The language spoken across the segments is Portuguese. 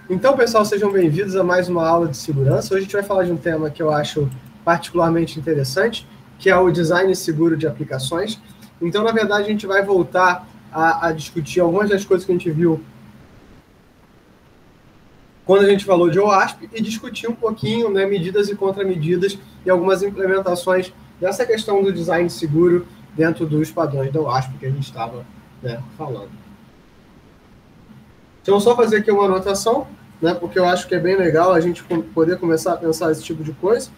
Então, pessoal, sejam bem-vindos a mais uma aula de segurança. Hoje a gente vai falar de um tema que eu acho particularmente interessante, que é o design seguro de aplicações. Então, na verdade, a gente vai voltar a discutir algumas das coisas que a gente viu quando a gente falou de OWASP e discutir um pouquinho, né, medidas e contramedidas e algumas implementações dessa questão do design seguro dentro dos padrões da OWASP que a gente estava, né, falando. Então, só fazer aqui uma anotação, né, porque eu acho que é bem legal a gente poder começar a pensar esse tipo de coisa.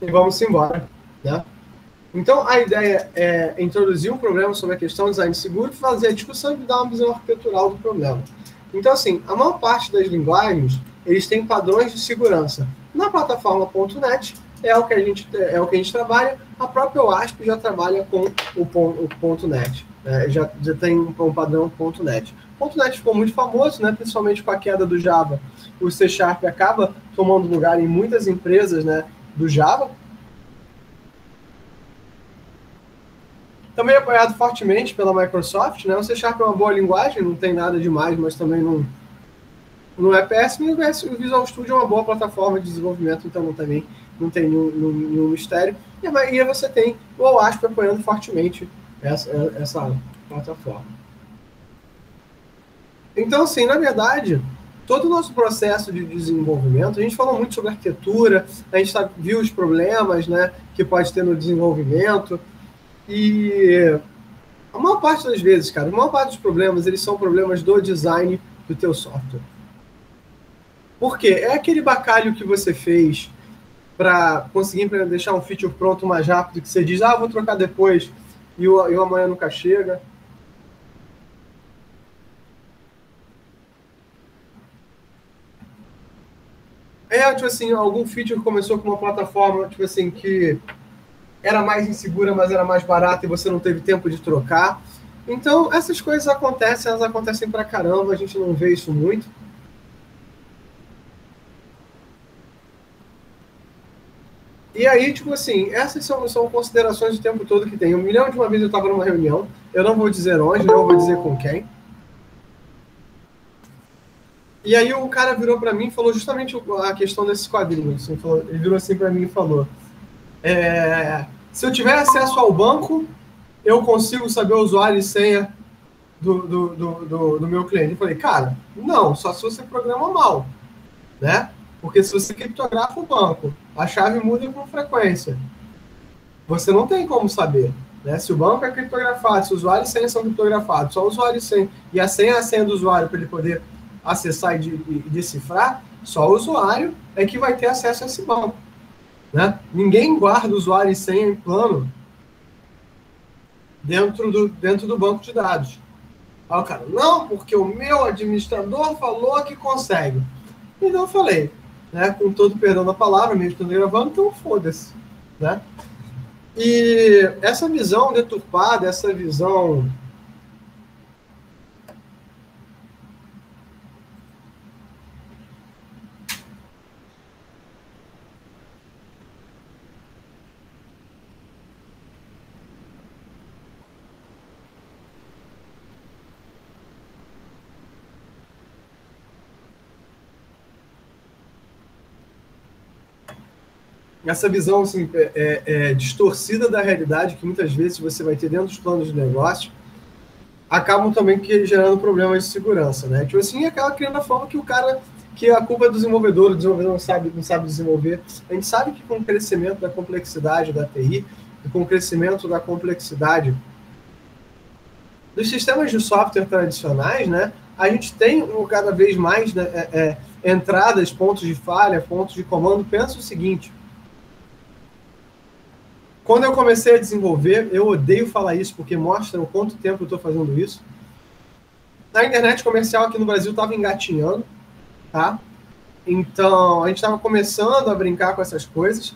E vamos embora, né? Então, a ideia é introduzir um problema sobre a questão do design seguro e fazer a discussão e dar uma visão arquitetural do problema. Então, assim, a maior parte das linguagens, eles têm padrões de segurança. Na plataforma .NET, é o que a gente trabalha, a própria OWASP já trabalha com o .NET, né? já tem um padrão .NET. O .NET ficou muito famoso, né? Principalmente com a queda do Java. O C# acaba tomando lugar em muitas empresas, né, do Java. Também apoiado fortemente pela Microsoft, né? O C# é uma boa linguagem, não tem nada demais, mas também não é péssimo. E o Visual Studio é uma boa plataforma de desenvolvimento, então também não tem nenhum mistério. E aí você tem o OWASP apoiando fortemente essa plataforma. Então, assim, na verdade, todo o nosso processo de desenvolvimento, a gente falou muito sobre arquitetura, a gente viu os problemas, né, que pode ter no desenvolvimento. E a maior parte das vezes, cara, a maior parte dos problemas, eles são problemas do design do teu software. Por quê? É aquele bacalho que você fez para conseguir deixar um feature pronto mais rápido, que você diz, vou trocar depois, e o amanhã nunca chega. Tipo assim, algum feature começou com uma plataforma, tipo assim, que era mais insegura, mas era mais barata e você não teve tempo de trocar. Então, essas coisas acontecem, elas acontecem pra caramba, a gente não vê isso muito. E aí, tipo assim, essas são considerações o tempo todo que tem. 1 milhão de uma vez eu estava numa reunião, eu não vou dizer onde, não vou dizer com quem. E aí o cara virou para mim e falou justamente a questão desses quadrinhos. Ele virou assim para mim e falou, se eu tiver acesso ao banco, eu consigo saber o usuário e senha do meu cliente. Eu falei, cara, não, só se você programa mal, né? Porque se você criptografa o banco, a chave muda com frequência. Você não tem como saber, né? Se o banco é criptografado, se o usuário e senha são criptografados, só o usuário e senha, e a senha é a senha do usuário para ele poder acessar e decifrar, só o usuário é que vai ter acesso a esse banco, né? Ninguém guarda usuário e senha em plano dentro do banco de dados. Aí o cara, não, porque o meu administrador falou que consegue. Então eu falei, né, com todo o perdão da palavra, mesmo estou gravando, então foda-se, né? E essa visão deturpada, essa visão assim, distorcida da realidade que muitas vezes você vai ter dentro dos planos de negócio, acabam também gerando problemas de segurança, né? Tipo assim, acaba criando a forma que o cara, que a culpa é do desenvolvedor, o desenvolvedor não sabe desenvolver. A gente sabe que com o crescimento da complexidade da TI, e com o crescimento da complexidade dos sistemas de software tradicionais, né, a gente tem cada vez mais, né, entradas, pontos de falha, pontos de comando. Pensa o seguinte, quando eu comecei a desenvolver, eu odeio falar isso, porque mostra o quanto tempo eu estou fazendo isso. A internet comercial aqui no Brasil estava engatinhando, tá? Então, a gente estava começando a brincar com essas coisas.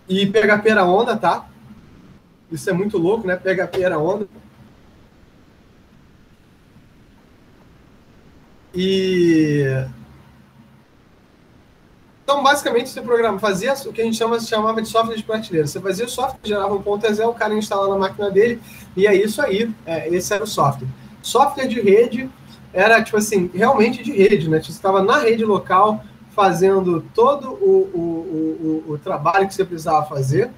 E PHP era onda, tá? Isso é muito louco, né? PHP era onda. Então, basicamente, você programa, fazia o que a gente chamava de software de prateleira. Você fazia o software, gerava um .exe, o cara instalava na máquina dele, e é isso aí. Esse era o software. Software de rede era, tipo assim, realmente de rede, né? Você estava na rede local, fazendo todo o trabalho que você precisava fazer.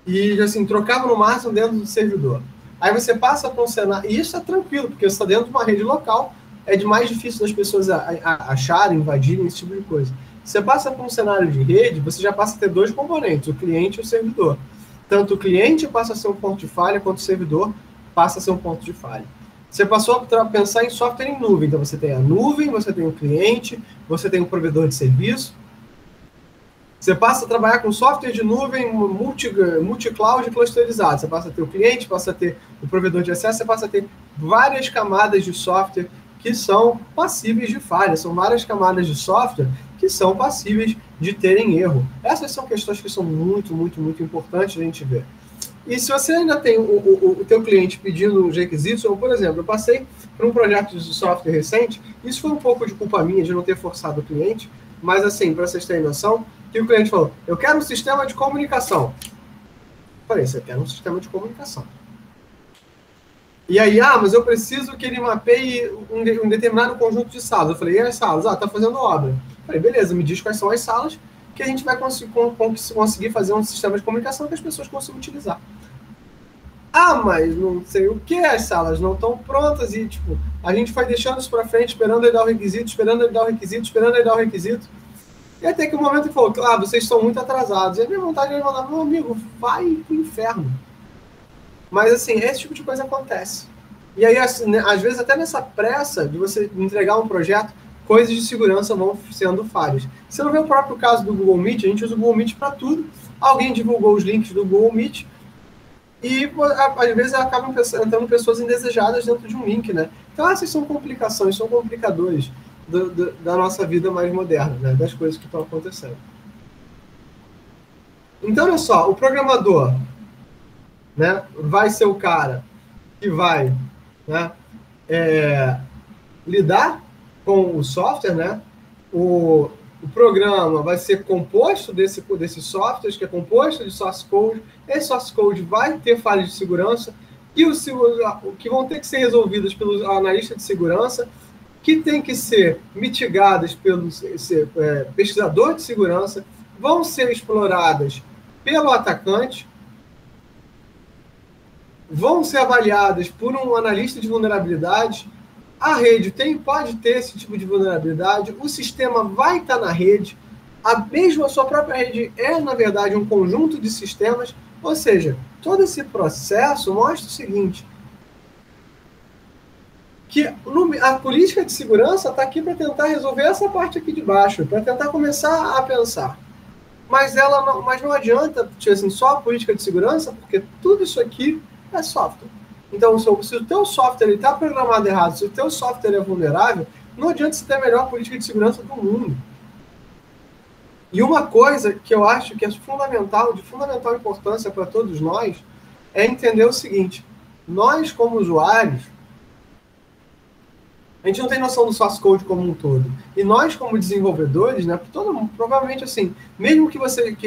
E, assim, trocava no máximo dentro do servidor. Aí você passa para um cenário... E isso é tranquilo, porque você está dentro de uma rede local, é de mais difícil das pessoas acharem, invadirem, esse tipo de coisa. Você passa para um cenário de rede, você já passa a ter dois componentes, o cliente e o servidor. Tanto o cliente passa a ser um ponto de falha, quanto o servidor passa a ser um ponto de falha. Você passou a pensar em software em nuvem. Então, você tem a nuvem, você tem o cliente, você tem o provedor de serviço. Você passa a trabalhar com software de nuvem multi-cloud clusterizado. Você passa a ter o cliente, passa a ter o provedor de acesso, você passa a ter várias camadas de software que são passíveis de falha. São várias camadas de software que são passíveis de terem erro. Essas são questões que são muito, muito, muito importantes a gente ver. E se você ainda tem o teu cliente pedindo os requisitos, ou, por exemplo, eu passei por um projeto de software recente, isso foi um pouco de culpa minha de não ter forçado o cliente, mas assim, para vocês terem noção, que o cliente falou, eu quero um sistema de comunicação. Eu falei, você quer um sistema de comunicação. E aí, mas eu preciso que ele mapeie um determinado conjunto de salas. Eu falei, e as salas? Tá fazendo obra. Eu falei, beleza, me diz quais são as salas que a gente vai conseguir fazer um sistema de comunicação que as pessoas consigam utilizar. Mas não sei o que, as salas não estão prontas e, tipo, a gente foi deixando isso para frente, esperando ele dar o requisito, esperando ele dar o requisito, esperando ele dar o requisito. E até que o momento ele falou, vocês estão muito atrasados. E a minha vontade era mandar, meu amigo, vai pro inferno. Mas, assim, esse tipo de coisa acontece. E aí, assim, né, às vezes, até nessa pressa de você entregar um projeto, coisas de segurança vão sendo falhas. Você não vê o próprio caso do Google Meet, a gente usa o Google Meet para tudo. Alguém divulgou os links do Google Meet e, às vezes, acabam entrando pessoas indesejadas dentro de um link, né? Então, essas são complicações, são complicadores da nossa vida mais moderna, né? Das coisas que estão acontecendo. Então, olha só, o programador, né, vai ser o cara que vai, né, lidar com o software, né? O programa vai ser composto desses softwares, que é composto de source code. Esse source code vai ter falhas de segurança e que vão ter que ser resolvidas pelos analistas de segurança, que tem que ser mitigadas pelo pesquisador de segurança, vão ser exploradas pelo atacante, vão ser avaliadas por um analista de vulnerabilidade. A rede pode ter esse tipo de vulnerabilidade, o sistema vai estar na rede, a sua própria rede é, na verdade, um conjunto de sistemas, ou seja, todo esse processo mostra o seguinte, que a política de segurança está aqui para tentar resolver essa parte aqui de baixo, para tentar começar a pensar. Mas não adianta assim, só a política de segurança, porque tudo isso aqui é software. Então, se o teu software está programado errado, se o teu software é vulnerável, não adianta você ter a melhor política de segurança do mundo. E uma coisa que eu acho que é fundamental, de fundamental importância para todos nós, é entender o seguinte, nós como usuários, a gente não tem noção do source code como um todo. E nós, como desenvolvedores, né, provavelmente assim, mesmo que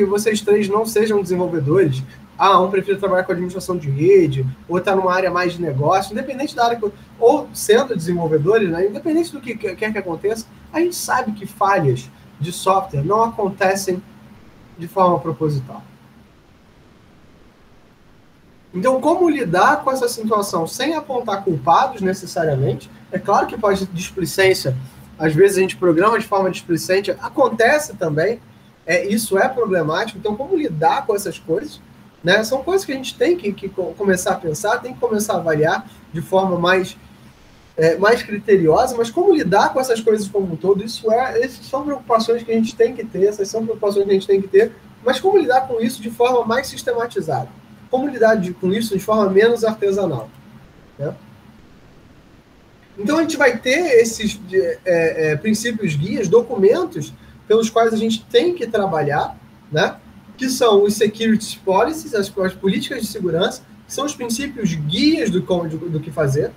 vocês três não sejam desenvolvedores, um prefere trabalhar com administração de rede, ou está numa área mais de negócio, independente da área, ou sendo desenvolvedores, né, independente do que quer que aconteça, a gente sabe que falhas de software não acontecem de forma proposital. Então, como lidar com essa situação sem apontar culpados necessariamente? É claro que pode ter displicência, às vezes a gente programa de forma displicente, acontece também, isso é problemático, então como lidar com essas coisas? Né? São coisas que a gente tem que começar a pensar, tem que começar a avaliar de forma mais criteriosa, mas como lidar com essas coisas como um todo, essas são preocupações que a gente tem que ter, mas como lidar com isso de forma mais sistematizada? Como lidar com isso de forma menos artesanal? Né? Então, a gente vai ter esses princípios guias, documentos, pelos quais a gente tem que trabalhar, né? Que são os security policies, as políticas de segurança, que são os princípios guias do que fazer,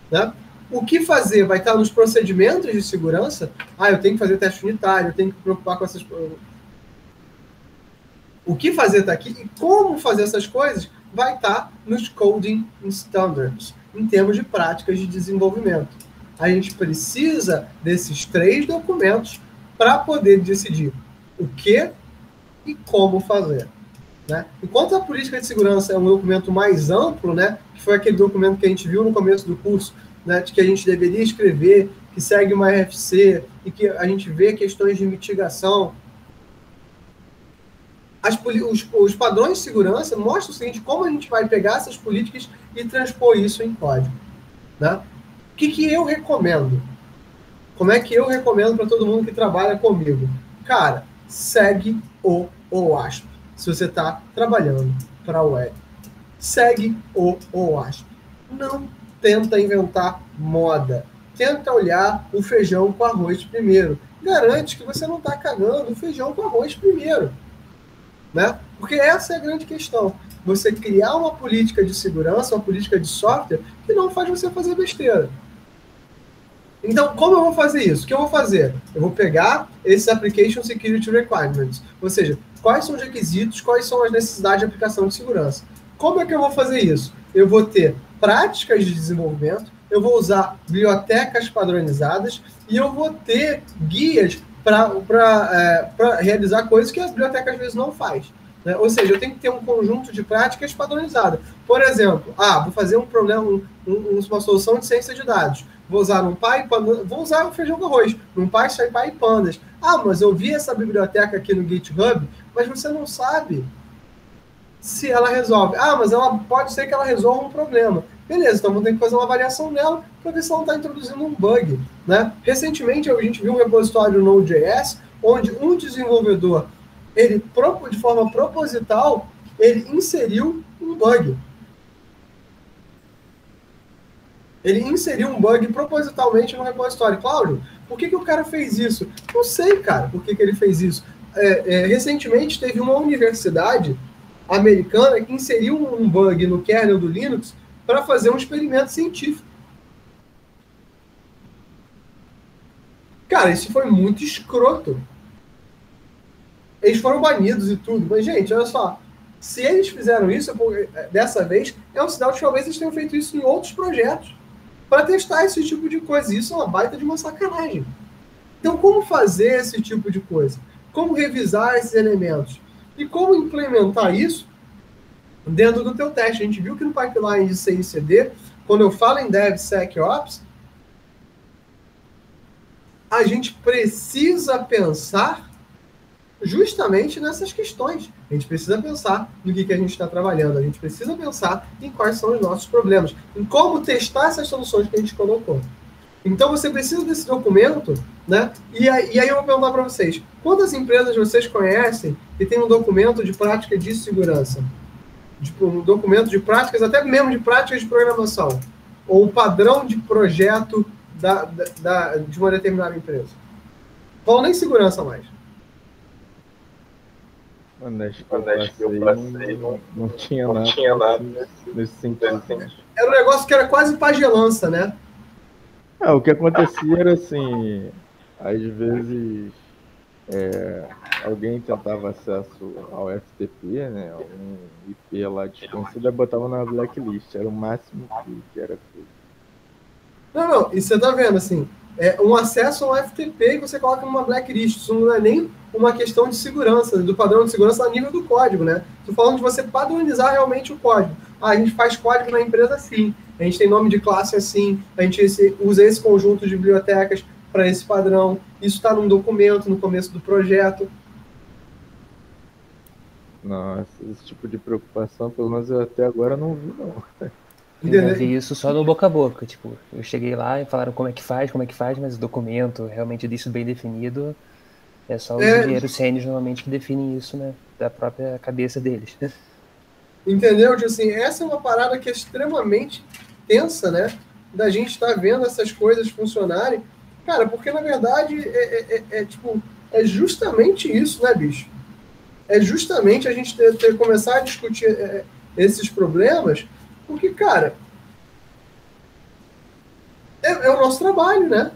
né? O que fazer vai estar nos procedimentos de segurança. Eu tenho que fazer teste unitário, eu tenho que me preocupar com essas coisas. O que fazer está aqui e como fazer essas coisas vai estar nos coding standards, em termos de práticas de desenvolvimento. A gente precisa desses 3 documentos para poder decidir o que e como fazer. Né? Enquanto a política de segurança é um documento mais amplo, né, que foi aquele documento que a gente viu no começo do curso, né, de que a gente deveria escrever, que segue uma RFC e que a gente vê questões de mitigação, os padrões de segurança mostram o seguinte, como a gente vai pegar essas políticas e transpor isso em código. Né? O que eu recomendo? Como é que eu recomendo para todo mundo que trabalha comigo? Cara, segue o OWASP. Se você está trabalhando para a web, segue o OWASP. Não tenta inventar moda. Tenta olhar o feijão com arroz primeiro. Garante que você não está cagando o feijão com arroz primeiro. Né? Porque essa é a grande questão. Você criar uma política de segurança, uma política de software que não faz você fazer besteira. Então, como eu vou fazer isso? O que eu vou fazer? Eu vou pegar esses Application Security Requirements, ou seja, quais são os requisitos, quais são as necessidades de aplicação de segurança. Como é que eu vou fazer isso? Eu vou ter práticas de desenvolvimento, eu vou usar bibliotecas padronizadas e eu vou ter guias para realizar coisas que a biblioteca às vezes não faz. Né? Ou seja, eu tenho que ter um conjunto de práticas padronizadas. Por exemplo, vou fazer uma solução de ciência de dados. Vou usar NumPy, vou usar o feijão com arroz, NumPy, SciPy e Pandas. Mas eu vi essa biblioteca aqui no GitHub, mas você não sabe se ela resolve. Mas ela pode ser que ela resolva um problema. Beleza, então vou ter que fazer uma avaliação dela para ver se ela está introduzindo um bug. Né? Recentemente, a gente viu um repositório no Node.js, onde um desenvolvedor, ele, de forma proposital, ele inseriu um bug. Ele inseriu um bug propositalmente no repositório. Cláudio, por que o cara fez isso? Não sei, cara, por que ele fez isso. Recentemente, teve uma universidade americana que inseriu um bug no kernel do Linux para fazer um experimento científico. Cara, isso foi muito escroto. Eles foram banidos e tudo. Mas, gente, olha só. Se eles fizeram isso dessa vez, é um sinal de que talvez eles tenham feito isso em outros projetos para testar esse tipo de coisa. Isso é uma baita de uma sacanagem. Então, como fazer esse tipo de coisa? Como revisar esses elementos? E como implementar isso dentro do teu teste? A gente viu que no pipeline de CI/CD, quando eu falo em DevSecOps, a gente precisa pensar justamente nessas questões. A gente precisa pensar no que a gente está trabalhando. A gente precisa pensar em quais são os nossos problemas, em como testar essas soluções que a gente colocou. Então, você precisa desse documento, né? E aí eu vou perguntar para vocês, quantas empresas vocês conhecem que tem um documento de prática de segurança? Um documento de práticas, até mesmo de práticas de programação, ou um padrão de projeto de uma determinada empresa. Falo nem segurança mais. Não tinha nada nesse sentido. Era um negócio que era quase pagelança, né? O que acontecia era assim, às vezes alguém tentava acesso ao FTP, né, um IP lá desconhecido, e botava na blacklist, era o máximo que era feito. Não, e você tá vendo, assim, um acesso ao FTP que você coloca numa blacklist, isso não é nem uma questão de segurança, do padrão de segurança a nível do código, né? Estou falando de você padronizar realmente o código. A gente faz código na empresa assim, a gente tem nome de classe assim, a gente usa esse conjunto de bibliotecas para esse padrão, isso está num documento no começo do projeto. Nossa, esse tipo de preocupação, pelo menos eu até agora não vi, não. Eu já vi isso só no boca a boca, tipo, eu cheguei lá e falaram como é que faz, mas o documento realmente disso bem definido, é só os engenheiros sêniores normalmente que definem isso, né, da própria cabeça deles. Entendeu? Tipo assim, essa é uma parada que é extremamente tensa, né, da gente estar vendo essas coisas funcionarem, cara, porque na verdade tipo, é justamente isso, né, bicho? É justamente a gente começar a discutir esses problemas, porque, cara, é o nosso trabalho, né?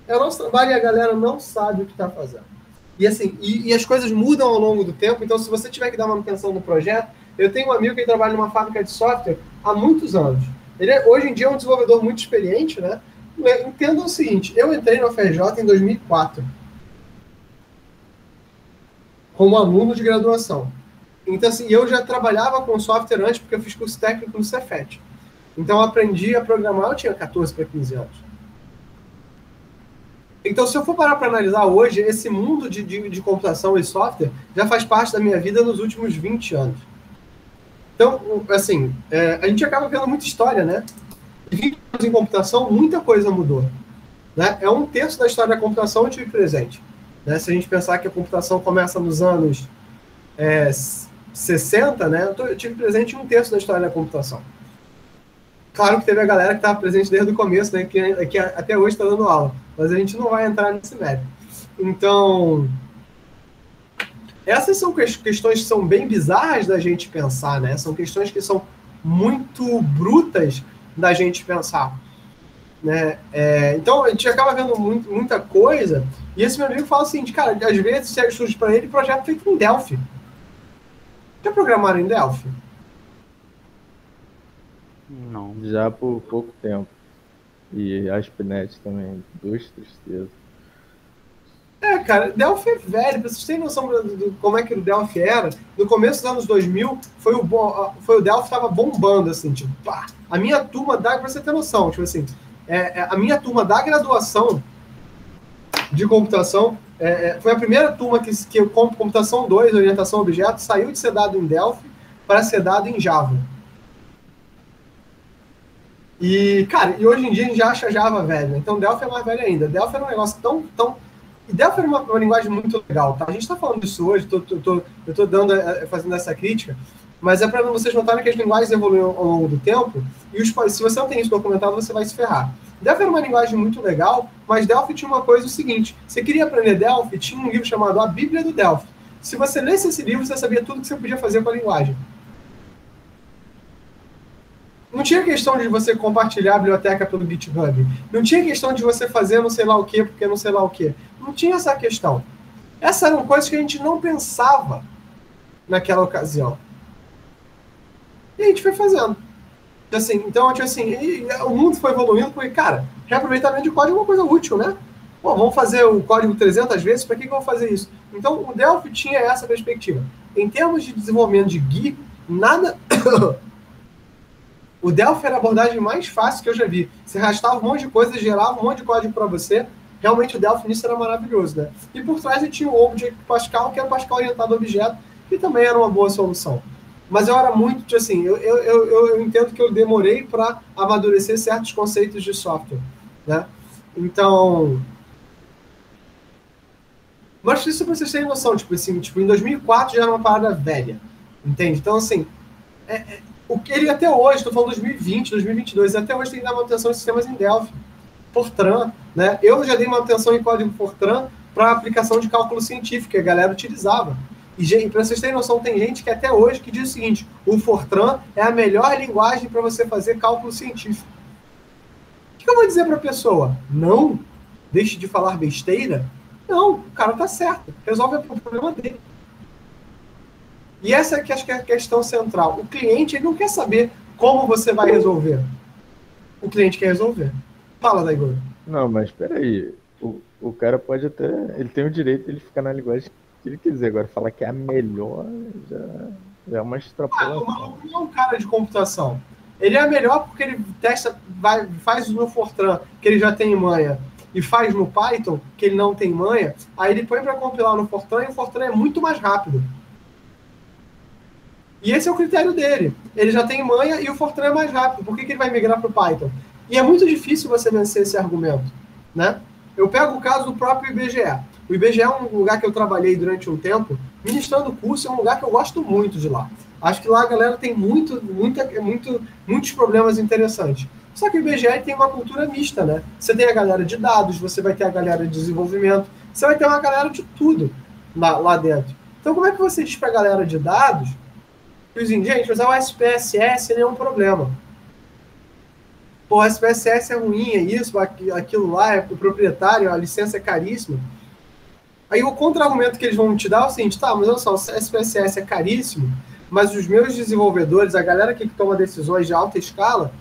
É o nosso trabalho e a galera não sabe o que está fazendo. E assim, e as coisas mudam ao longo do tempo, então se você tiver que dar manutenção no projeto, eu tenho um amigo que trabalha numa fábrica de software há muitos anos. Ele hoje em dia é um desenvolvedor muito experiente, né? Entenda o seguinte, eu entrei no FRJ em 2004, como aluno de graduação. Então, assim, eu já trabalhava com software antes, porque eu fiz curso técnico no Cefet. Então, eu aprendi a programar, eu tinha 14 para 15 anos. Então, se eu for parar para analisar hoje, esse mundo de computação e software já faz parte da minha vida nos últimos 20 anos. Então, assim, a gente acaba vendo muita história, né? Em 20 anos em computação, muita coisa mudou. Né? É 1/3 da história da computação eu tive presente. Né? Se a gente pensar que a computação começa nos anos 60, né? Eu tive presente 1/3 da história da computação. Claro que teve a galera que estava presente desde o começo, né? Que até hoje está dando aula. Mas a gente não vai entrar nesse mérito. Então, essas são questões que são bem bizarras da gente pensar, né? São questões que são muito brutas da gente pensar. Né? Então, a gente acaba vendo muita coisa, e esse meu amigo fala assim, cara, às vezes surge para ele projeto feito em Delphi. Já programaram em Delphi? Não. Já por pouco tempo. E ASP.NET também, 2 tristezas. Cara, Delphi é velho, pra vocês terem noção do como é que o Delphi era, no começo dos anos 2000, foi o Delphi que tava bombando, assim, tipo, pá. A minha turma, pra você ter noção, tipo assim, a minha turma da graduação de computação, foi a primeira turma que computação 2, orientação a objetos, saiu de ser dado em Delphi para ser dado em Java. E, cara, hoje em dia a gente já acha Java velho, então Delphi é mais velho ainda. Delphi era um negócio tão... E Delphi era uma linguagem muito legal, tá? A gente está falando disso hoje, eu tô fazendo essa crítica, mas é para vocês notarem que as linguagens evoluíram ao longo do tempo, e se você não tem isso documentado, você vai se ferrar. Delphi era uma linguagem muito legal, mas Delphi tinha uma coisa o seguinte, você queria aprender Delphi, tinha um livro chamado A Bíblia do Delphi. Se você lesse esse livro, você sabia tudo que você podia fazer com a linguagem. Não tinha questão de você compartilhar a biblioteca pelo GitHub. Não tinha questão de você fazer não sei lá o quê, porque não sei lá o quê. Não tinha essa questão. Essas eram coisas que a gente não pensava naquela ocasião. E a gente foi fazendo. Assim, então, o mundo foi evoluindo porque, cara, reaproveitamento de código é uma coisa útil, né? Pô, vamos fazer o código 300 vezes, para que eu vou fazer isso? Então, o Delphi tinha essa perspectiva. Em termos de desenvolvimento de GUI, nada... O Delphi era a abordagem mais fácil que eu já vi. Você arrastava um monte de coisa, gerava um monte de código para você. Realmente o Delphi nisso era maravilhoso, né? E por trás ele tinha o Object Pascal, que era o Pascal orientado a objeto, que também era uma boa solução. Mas eu era muito, assim, eu entendo que eu demorei para amadurecer certos conceitos de software, né? Então... Mas isso para vocês terem noção, em 2004 já era uma parada velha, entende? Então, assim... O que ele até hoje, estou falando 2020, 2022, até hoje tem que dar manutenção de sistemas em Delphi, Fortran, né? Eu já dei manutenção em código Fortran para aplicação de cálculo científico, que a galera utilizava. E para vocês terem noção, tem gente que até hoje que diz o seguinte, o Fortran é a melhor linguagem para você fazer cálculo científico. O que eu vou dizer para a pessoa? Não, deixe de falar besteira. Não, o cara tá certo, resolve o problema dele. E essa aqui acho que é a questão central. O cliente ele não quer saber como você vai resolver. O cliente quer resolver. Fala, Daigor. Não, mas peraí. O cara pode até... Ele tem o direito de ele ficar na linguagem que ele quiser. Agora, falar que é a melhor já é uma extrapolação. O maluco não é um cara de computação. Ele é melhor porque ele testa, faz no Fortran, que ele já tem manha, e faz no Python, que ele não tem manha. Aí ele põe para compilar no Fortran, e o Fortran é muito mais rápido. E esse é o critério dele. Ele já tem manha e o Fortran é mais rápido. Por que ele vai migrar para o Python? E é muito difícil você vencer esse argumento, né? Eu pego o caso do próprio IBGE. O IBGE é um lugar que eu trabalhei durante um tempo. Ministrando curso é um lugar que eu gosto muito de lá. Acho que lá a galera tem muitos problemas interessantes. Só que o IBGE tem uma cultura mista, né? Você tem a galera de dados, você vai ter a galera de desenvolvimento, você vai ter uma galera de tudo lá dentro. Então, como é que você diz para a galera de dados que gente, usar o SPSS não é um problema? Pô, o SPSS é ruim, é isso, aquilo lá, é pro proprietário, a licença é caríssima. Aí o contra-argumento que eles vão te dar é o seguinte, tá, mas olha só, o SPSS é caríssimo, mas os meus desenvolvedores, a galera que toma decisões de alta escala,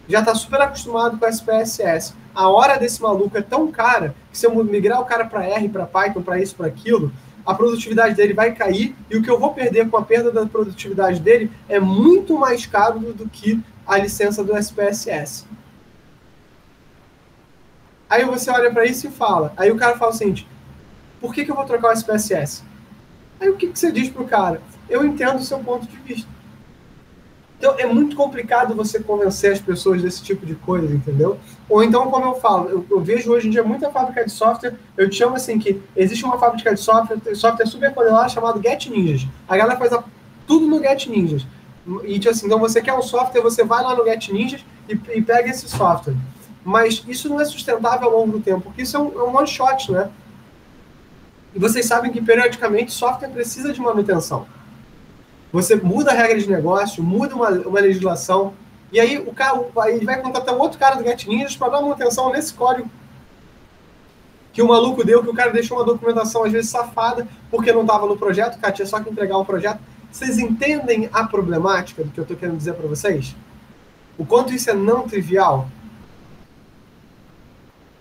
já está super acostumado com o SPSS. A hora desse maluco é tão cara que se eu migrar o cara para R, para Python, para isso, para aquilo, a produtividade dele vai cair e o que eu vou perder com a perda da produtividade dele é muito mais caro do que a licença do SPSS. Aí você olha para isso e fala, aí o cara fala o seguinte, por que eu vou trocar o SPSS? Aí o que você diz pro cara? Eu entendo o seu ponto de vista. Então, é muito complicado você convencer as pessoas desse tipo de coisa, entendeu? Ou então, como eu falo, eu vejo hoje em dia muita fábrica de software, eu te chamo assim, que existe uma fábrica de software super poderosa chamada Get Ninjas. A galera faz tudo no Get Ninjas. E, tipo assim, então você quer um software, você vai lá no Get Ninjas e pega esse software. Mas isso não é sustentável ao longo do tempo, porque isso é um one shot, né? E vocês sabem que, periodicamente, software precisa de manutenção. Você muda a regra de negócio, muda uma legislação, e aí o cara ele vai contratar um outro cara do Get Ninjas para dar manutenção nesse código que o maluco deu, que o cara deixou uma documentação, às vezes, safada, porque não estava no projeto, o cara tinha só que entregar um projeto. Vocês entendem a problemática do que eu estou querendo dizer para vocês? O quanto isso é não trivial?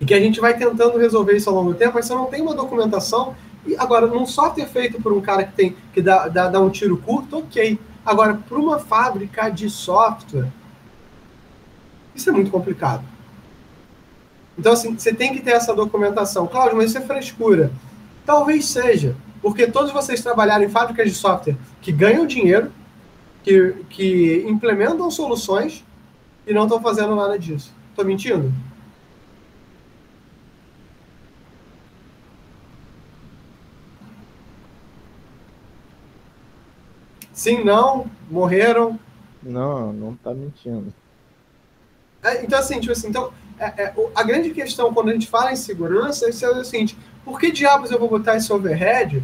E que a gente vai tentando resolver isso ao longo do tempo, mas você não tem uma documentação. E agora, num software feito por um cara que dá um tiro curto, ok. Agora, para uma fábrica de software, isso é muito complicado. Então, assim, você tem que ter essa documentação. Cláudio, mas isso é frescura. Talvez seja, porque todos vocês trabalharam em fábricas de software que ganham dinheiro, que implementam soluções e não estão fazendo nada disso. Estou mentindo? Sim, não, morreram. Não tá mentindo. Então, assim, a grande questão quando a gente fala em segurança é o seguinte, por que diabos eu vou botar esse overhead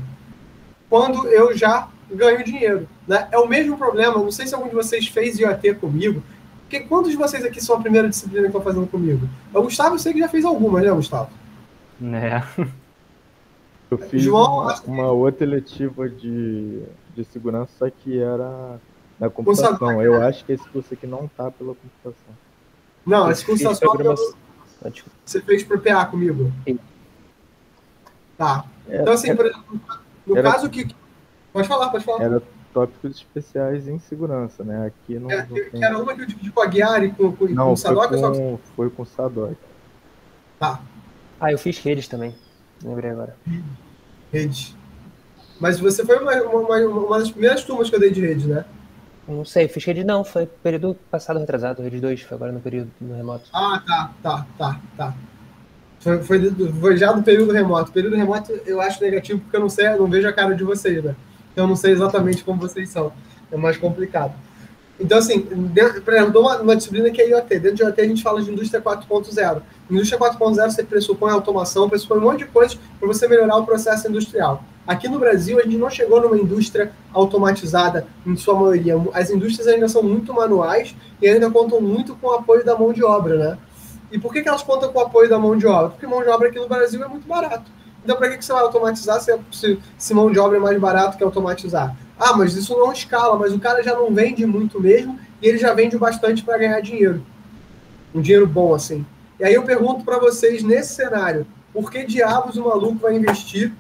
quando eu já ganho dinheiro? Né? É o mesmo problema, não sei se algum de vocês fez IoT comigo, porque quantos de vocês aqui são a primeira disciplina que estão fazendo comigo? O Gustavo, eu sei que já fez algumas, né, Gustavo? Eu fiz uma outra eletiva de segurança, só que era na computação. Eu acho que esse curso aqui não tá pela computação. Não, esse curso só você fez pro PA comigo? Sim. Tá. Então, assim, por exemplo, no caso que... Pode falar. Era tópicos especiais em segurança, né? Aqui não tem... Que era uma que eu dividi com a Guiari e com o Sadoc? Foi com o Sadoc. Tá. Eu fiz redes também. Lembrei agora. Rede. Mas você foi uma das primeiras turmas que eu dei de rede, né? Não sei, fiz rede não, foi período passado retrasado, rede 2, foi agora no período no remoto. Tá. Foi já do período remoto. Período remoto eu acho negativo porque eu não vejo a cara de vocês, né? Então eu não sei exatamente como vocês são. É mais complicado. Então, assim, por exemplo, dou uma disciplina que é IoT. Dentro de IoT a gente fala de indústria 4.0. Indústria 4.0 você pressupõe automação, pressupõe um monte de coisas para você melhorar o processo industrial. Aqui no Brasil, a gente não chegou numa indústria automatizada em sua maioria. As indústrias ainda são muito manuais e ainda contam muito com o apoio da mão de obra, né? E por que elas contam com o apoio da mão de obra? Porque mão de obra aqui no Brasil é muito barato. Então, para que você vai automatizar se mão de obra é mais barato que automatizar? Mas isso não escala, mas o cara já não vende muito mesmo e ele já vende bastante para ganhar dinheiro. Um dinheiro bom, assim. E aí eu pergunto para vocês, nesse cenário, por que diabos o maluco vai investir,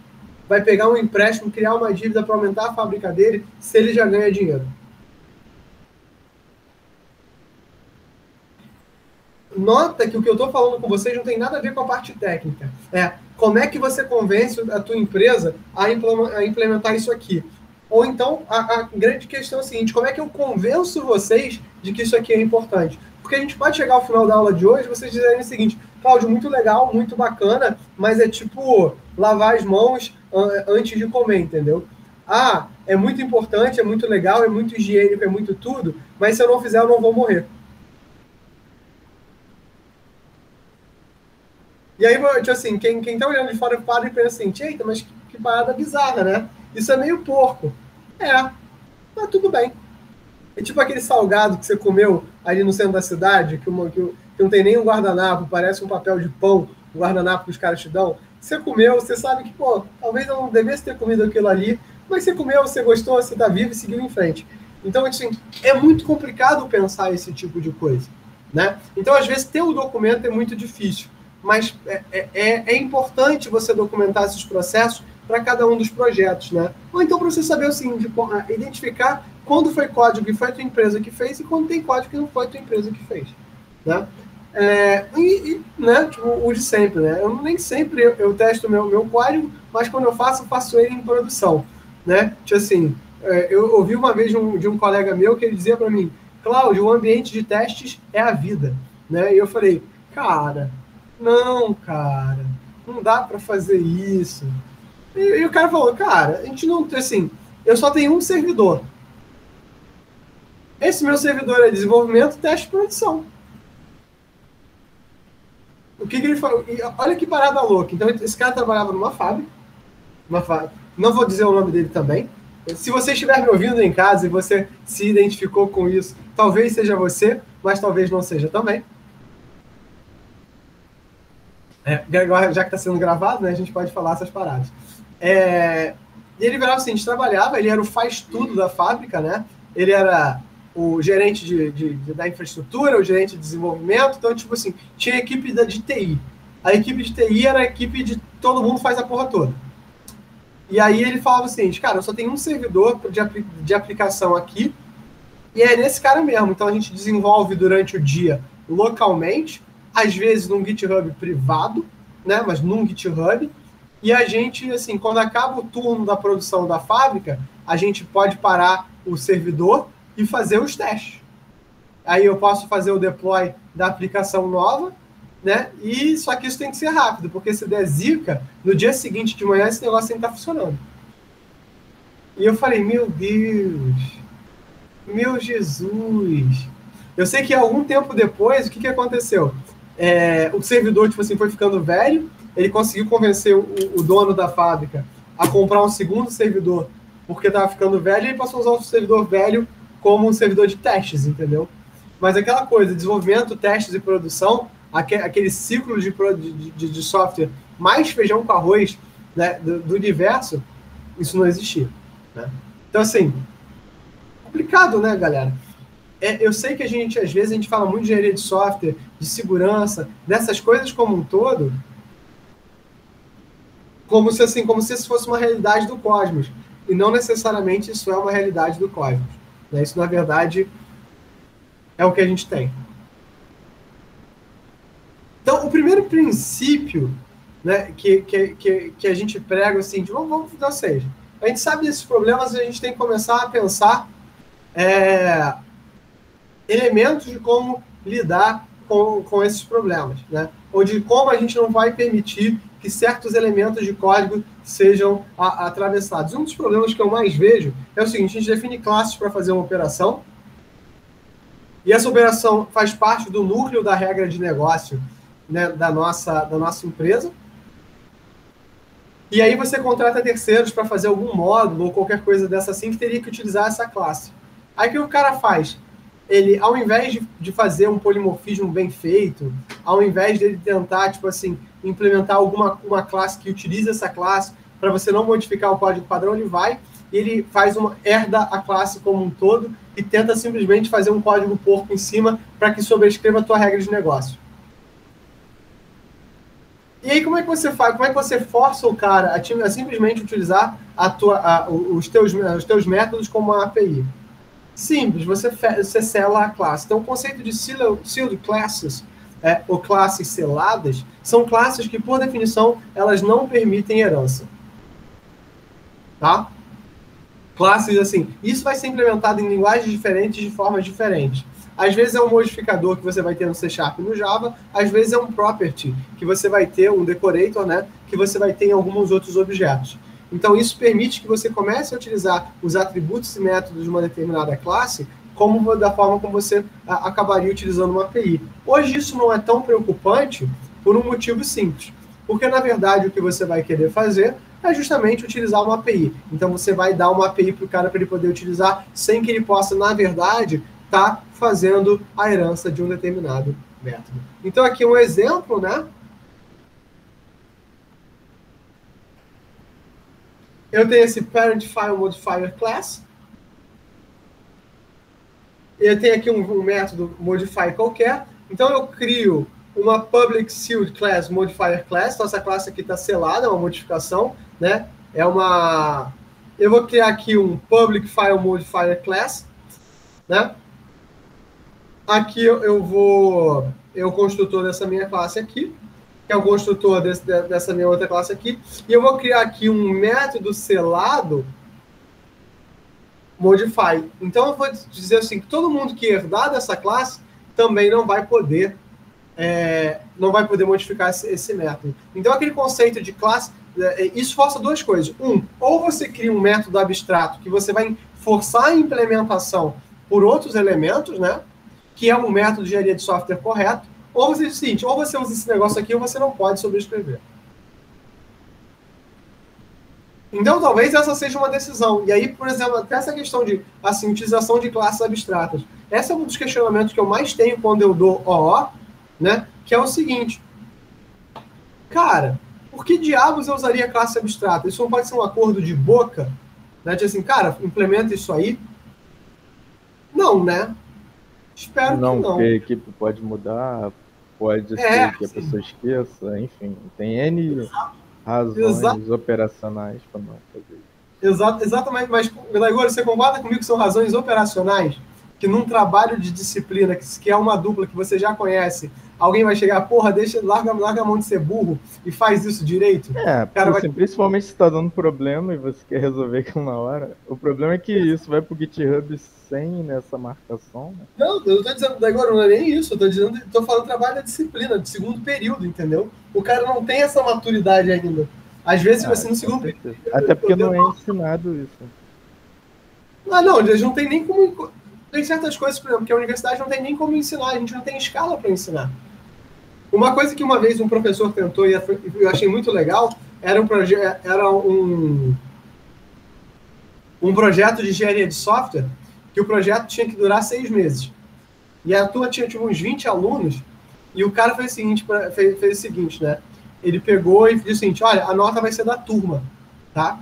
vai pegar um empréstimo, criar uma dívida para aumentar a fábrica dele, se ele já ganha dinheiro? Nota que o que eu estou falando com vocês não tem nada a ver com a parte técnica. Como é que você convence a tua empresa a implementar isso aqui? Ou então, a grande questão é a seguinte, como é que eu convenço vocês de que isso aqui é importante? Porque a gente pode chegar ao final da aula de hoje e vocês dizerem o seguinte, Cláudio, muito legal, muito bacana, mas é tipo lavar as mãos antes de comer, entendeu? É muito importante, é muito legal, é muito higiênico, é muito tudo, mas se eu não fizer, eu não vou morrer. E aí, tipo assim, quem tá olhando de fora para e pensa assim, eita, mas que parada bizarra, né? Isso é meio porco. Mas tudo bem. É tipo aquele salgado que você comeu ali no centro da cidade, que não tem nem um guardanapo, parece um papel de pão, o guardanapo que os caras te dão. Você comeu, você sabe que, pô, talvez eu não devesse ter comido aquilo ali, mas você comeu, você gostou, você tá vivo e seguiu em frente. Então, assim, é muito complicado pensar esse tipo de coisa, né? Então, às vezes, ter o documento é muito difícil, mas é importante você documentar esses processos para cada um dos projetos, né? Ou então para você saber, assim, identificar quando foi código que foi a tua empresa que fez e quando tem código que não foi a tua empresa que fez, né? Né, tipo, o de sempre, né? Eu nem sempre eu testo meu código, mas quando eu faço ele em produção, né? Tipo assim, eu ouvi uma vez de um colega meu que ele dizia para mim, Cláudio, o ambiente de testes é a vida, né? E eu falei, cara, não dá para fazer isso. E o cara falou, cara, a gente não, assim, eu só tenho um servidor. Esse meu servidor é desenvolvimento, teste e produção. O que ele falou? Olha que parada louca. Então, esse cara trabalhava numa fábrica. Não vou dizer o nome dele também. Se você estiver me ouvindo em casa e você se identificou com isso, talvez seja você, mas talvez não seja também. Já que está sendo gravado, né, a gente pode falar essas paradas. E ele virava assim, a gente trabalhava, ele era o faz-tudo da fábrica, né? Ele era o gerente da infraestrutura, o gerente de desenvolvimento, então, tipo assim, tinha a equipe de TI. A equipe de TI era a equipe de todo mundo faz a porra toda. E aí ele falava assim, cara, eu só tenho um servidor de aplicação aqui, e é nesse cara mesmo. Então a gente desenvolve durante o dia localmente, às vezes num GitHub privado, né, mas num GitHub, e a gente, assim, quando acaba o turno da produção da fábrica, a gente pode parar o servidor e fazer os testes. Aí eu posso fazer o deploy da aplicação nova, né? E só que isso tem que ser rápido, porque se der zica, no dia seguinte de manhã esse negócio tem que estar funcionando. E eu falei, meu Deus, meu Jesus. Eu sei que algum tempo depois, o que aconteceu? O servidor, tipo assim, foi ficando velho, ele conseguiu convencer o dono da fábrica a comprar um segundo servidor, porque estava ficando velho, e ele passou a usar o servidor velho como um servidor de testes, entendeu? Mas aquela coisa, desenvolvimento, testes e produção, aquele ciclo de software mais feijão com arroz, né, do universo, isso não existia, né? Então, assim, complicado, né, galera? Eu sei que às vezes, a gente fala muito de engenharia de software, de segurança, dessas coisas como um todo, como se isso fosse uma realidade do cosmos. E não necessariamente isso é uma realidade do cosmos, né? Isso, na verdade, é o que a gente tem. Então, o primeiro princípio, né, que a gente prega, assim, vamos, ou seja, a gente sabe desses problemas e a gente tem que começar a pensar elementos de como lidar com esses problemas, né? Ou de como a gente não vai permitir que certos elementos de código sejam atravessados. Um dos problemas que eu mais vejo é o seguinte, a gente define classes para fazer uma operação, e essa operação faz parte do núcleo da regra de negócio, né, da nossa empresa. E aí você contrata terceiros para fazer algum módulo ou qualquer coisa dessa assim que teria que utilizar essa classe. Aí o que o cara faz? Ele, ao invés de fazer um polimorfismo bem feito, ao invés de ele tentar, tipo assim, implementar uma classe que utiliza essa classe para você não modificar o código padrão, ele herda a classe como um todo e tenta simplesmente fazer um código porco em cima para que sobrescreva a tua regra de negócio. E aí, como é que você faz? Como é que você força o cara a simplesmente utilizar os teus métodos como uma API? Simples, você sela a classe. Então, o conceito de sealed classes, ou classes seladas, são classes que, por definição, elas não permitem herança. Tá? Classes assim. Isso vai ser implementado em linguagens diferentes, de formas diferentes. Às vezes é um modificador que você vai ter no C# e no Java, às vezes é um property, que você vai ter, um decorator, né, que você vai ter em alguns outros objetos. Então, isso permite que você comece a utilizar os atributos e métodos de uma determinada classe da forma como você acabaria utilizando uma API. Hoje, isso não é tão preocupante, Por um motivo simples. Porque, na verdade, o que você vai querer fazer é justamente utilizar uma API. Então, você vai dar uma API para o cara para ele poder utilizar sem que ele possa, na verdade, estar fazendo a herança de um determinado método. Então, aqui um exemplo, né? Eu tenho esse parent file modifier class. Eu tenho aqui um método modify qualquer. Então, eu crio uma public sealed class modifier class. Então, essa classe aqui está selada, é uma modificação, né? Eu vou criar aqui um public file modifier class, né? Aqui eu construtor dessa minha classe aqui, que é o construtor dessa minha outra classe aqui, e eu vou criar aqui um método selado modify. Então, eu vou dizer assim, que todo mundo que herdar dessa classe também não vai poder modificar esse método. Então, aquele conceito de classe, isso força duas coisas. Ou você cria um método abstrato que você vai forçar a implementação por outros elementos, né? Que é um método de engenharia de software correto, ou você diz o seguinte, ou você usa esse negócio aqui, ou você não pode sobrescrever. Então, talvez essa seja uma decisão. E aí, por exemplo, até essa questão de utilização de classes abstratas. Esse é um dos questionamentos que eu mais tenho quando eu dou OO, né? Que é o seguinte. Cara, por que diabos eu usaria classe abstrata? Isso não pode ser um acordo de boca? Né? De assim, cara, implementa isso aí? Não, né? Espero que não. Porque a equipe pode mudar, pode ser que a pessoa esqueça, enfim. Tem N razões operacionais para não fazer isso. Exatamente, mas, Igor, você concorda comigo que são razões operacionais? Que num trabalho de disciplina, que é uma dupla que você já conhece, alguém vai chegar, porra, larga a mão de ser burro e faz isso direito? Cara, principalmente se está dando problema e você quer resolver aquilo na hora. O problema é que isso vai pro GitHub sem nessa marcação. Né? Não, eu não tô dizendo, agora não é nem isso, eu tô falando trabalho da disciplina, de segundo período, entendeu? O cara não tem essa maturidade ainda. Às vezes, assim, no segundo período... Até porque não é ensinado isso. Não, eles não tem nem como... Tem certas coisas, por exemplo, que a universidade não tem nem como ensinar, a gente não tem escala para ensinar. Uma coisa que uma vez um professor tentou, e eu achei muito legal, era um projeto de engenharia de software, que o projeto tinha que durar 6 meses. E a turma tinha tipo, uns 20 alunos, e o cara fez o seguinte, né? Ele pegou e disse o seguinte, olha, a nota vai ser da turma, tá?